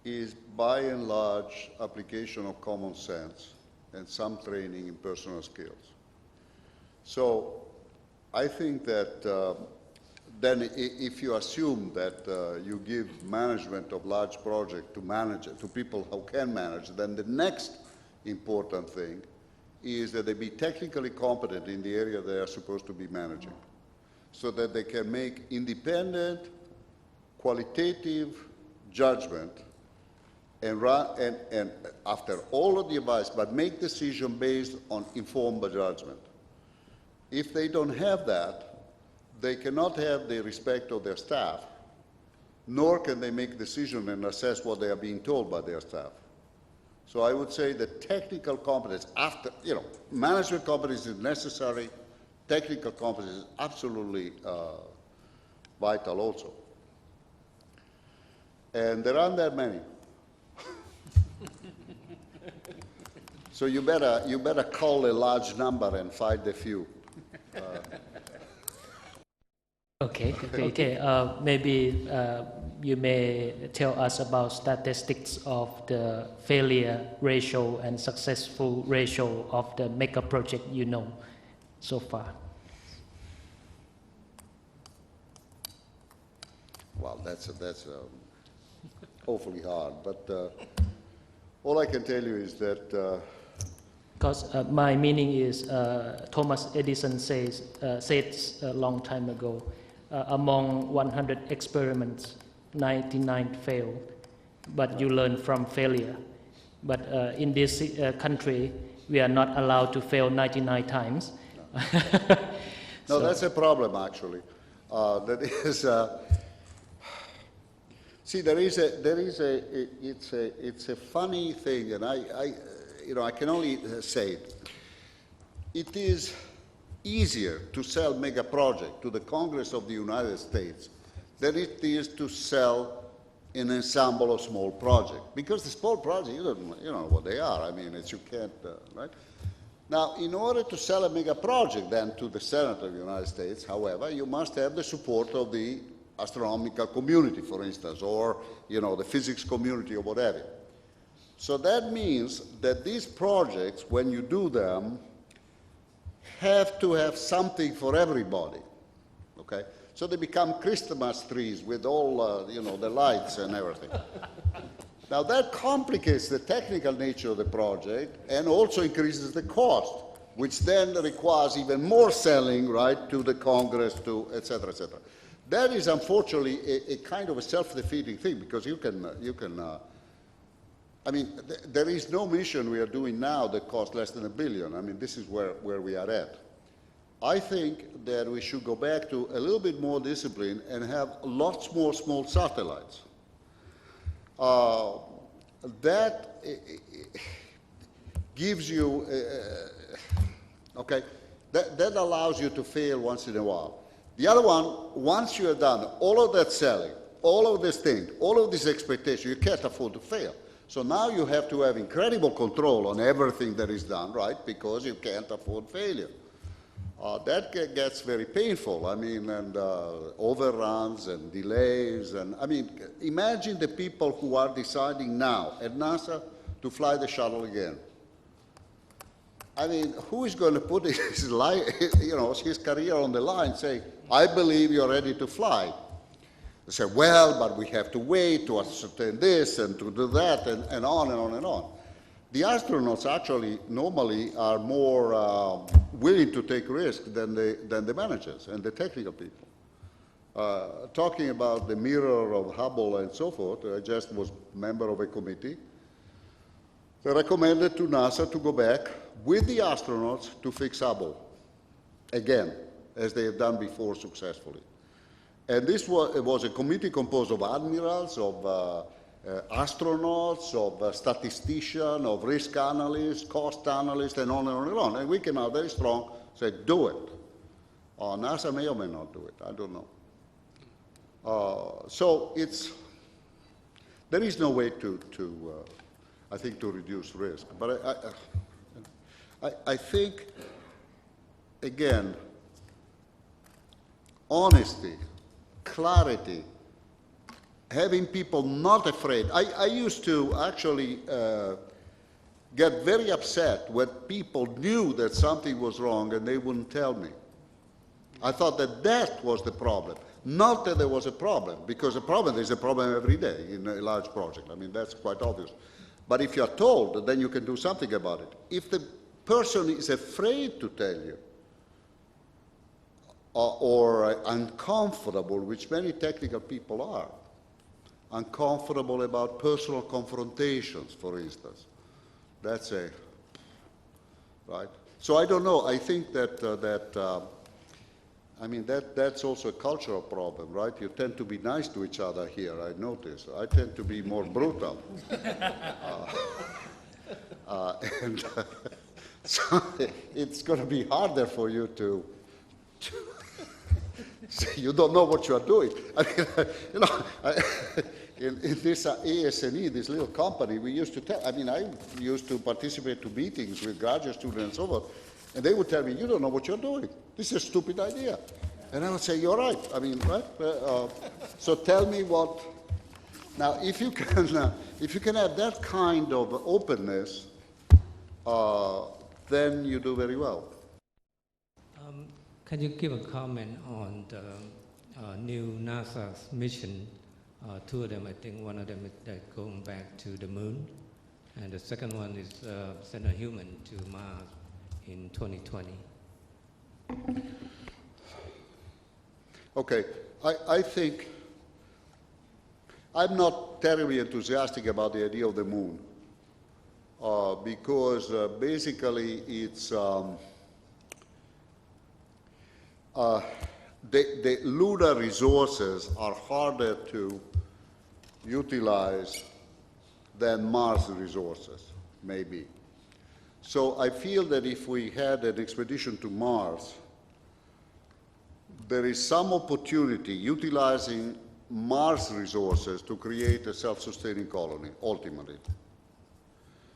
is by and large application of common sense and some training in personal skills. So I think that then if you assume that you give management of large projects to people who can manage, then the next important thing is that they be technically competent in the area they are supposed to be managing, so that they can make independent, qualitative judgment and after all of the advice, but make decision based on informed judgment. If they don't have that, they cannot have the respect of their staff, nor can they make decisions and assess what they are being told by their staff. So I would say that technical competence, management competence is necessary, technical competence is absolutely vital also. And there aren't that many. So you better call a large number and find a few. Okay. Maybe you may tell us about statistics of the failure ratio and successful ratio of the mega project you know so far. Well, that's awfully hard, but all I can tell you is that because my meaning is Thomas Edison said a long time ago, among 100 experiments, 99 failed, but you learn from failure. But in this country, we are not allowed to fail 99 times. No, that's a problem actually. That is. See, it's a funny thing, and I can only say it. It is easier to sell mega project to the Congress of the United States than it is to sell an ensemble of small projects. Because the small projects, you don't know what they are. I mean, you can't, right? Now, in order to sell a mega project then to the Senate of the United States, however, you must have the support of the astronomical community, for instance, or, the physics community or whatever. So that means that these projects, when you do them, have to have something for everybody, okay? So they become Christmas trees with all, the lights and everything. Now that complicates the technical nature of the project and also increases the cost, which then requires even more selling, right, to the Congress, to et cetera, et cetera. That is unfortunately a kind of a self-defeating thing, because I mean, there is no mission we are doing now that costs less than $1 billion. I mean, this is where we are at. I think that we should go back to a little bit more discipline and have lots more small satellites. That gives you, okay, that allows you to fail once in a while. The other one, once you have done all of that selling, all of this thing, all of this expectation, you can't afford to fail. So now you have to have incredible control on everything that is done, right, because you can't afford failure. That gets very painful. I mean, and overruns and delays. And I mean, imagine the people who are deciding now at NASA to fly the shuttle again. I mean, who is going to put his life, his career on the line, saying, "I believe you're ready to fly"? They say, "Well, but we have to wait to ascertain this and to do that," and on and on and on. The astronauts actually normally are more willing to take risks than the managers and the technical people. Talking about the mirror of Hubble and so forth, I just was a member of a committee that recommended to NASA to go back with the astronauts to fix Hubble again, as they have done before successfully. And this was a committee composed of admirals, of astronauts, of statisticians, of risk analysts, cost analysts, and on and on and on. And we came out very strong, said, do it. NASA may or may not do it, I don't know. So there is no way I think, to reduce risk. But I think, again, honesty, clarity, having people not afraid. I used to actually get very upset when people knew that something was wrong and they wouldn't tell me. I thought that was the problem, not that there was a problem, because there's a problem every day in a large project. I mean, that's quite obvious. But if you're told, then you can do something about it. If the person is afraid to tell you, or uncomfortable, which many technical people are, uncomfortable about personal confrontations, for instance. That's right? So I don't know. I think that's also a cultural problem, right? You tend to be nice to each other here, I notice. I tend to be more brutal. So it's going to be harder for you to you don't know what you are doing. I mean, in this ASNE, this little company, we used to tell, I used to participate to meetings with graduate students and so forth, and they would tell me, you don't know what you're doing. This is a stupid idea. And I would say, you're right. I mean, right? So tell me what. Now, if you can have that kind of openness, then you do very well. Can you give a comment on the new NASA's mission? Two of them, I think one of them is going back to the moon, and the second one is send a human to Mars in 2020. Okay, I think I'm not terribly enthusiastic about the idea of the moon because basically it's the lunar resources are harder to utilize than Mars resources, maybe. So I feel that if we had an expedition to Mars, there is some opportunity utilizing Mars resources to create a self-sustaining colony, ultimately.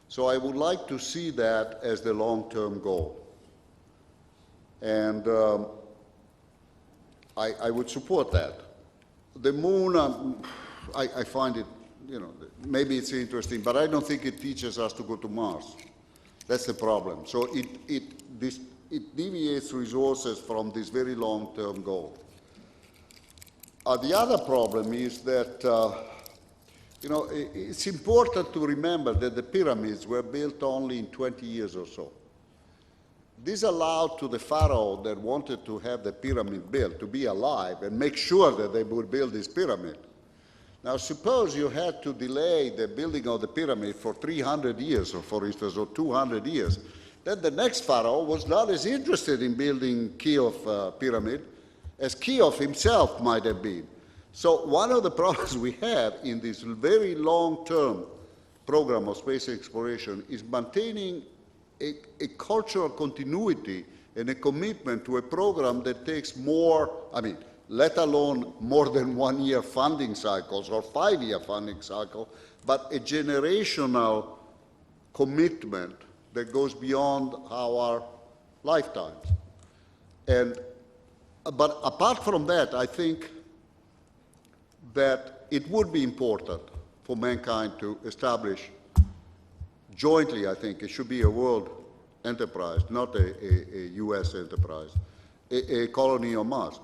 So I would like to see that as the long-term goal. And I would support that. The moon, I find it, maybe it's interesting, but I don't think it teaches us to go to Mars. That's the problem. So it deviates resources from this very long-term goal. The other problem is that, it's important to remember that the pyramids were built only in 20 years or so. This allowed to the pharaoh that wanted to have the pyramid built to be alive and make sure that they would build this pyramid. Now, suppose you had to delay the building of the pyramid for 300 years, or for instance, or 200 years, then the next pharaoh was not as interested in building Cheops pyramid as Cheops himself might have been. So one of the problems we have in this very long-term program of space exploration is maintaining a cultural continuity and a commitment to a program that takes more, let alone more than 1 year funding cycles or 5 year funding cycle, but a generational commitment that goes beyond our lifetimes. But apart from that, I think that it would be important for mankind to establish jointly, I think, it should be a world enterprise, not a US enterprise, a colony on Mars.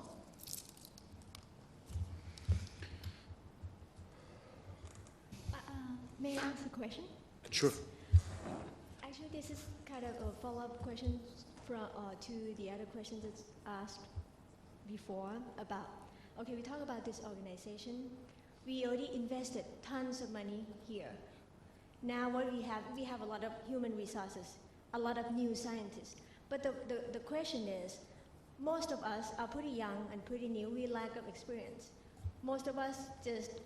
May I ask a question? Sure. Actually, this is kind of a follow-up question to the other questions that's asked before about, okay, we talk about this organization. We already invested tons of money here. Now what we have a lot of human resources, a lot of new scientists. But the question is, most of us are pretty young and pretty new. We lack of experience. Most of us just got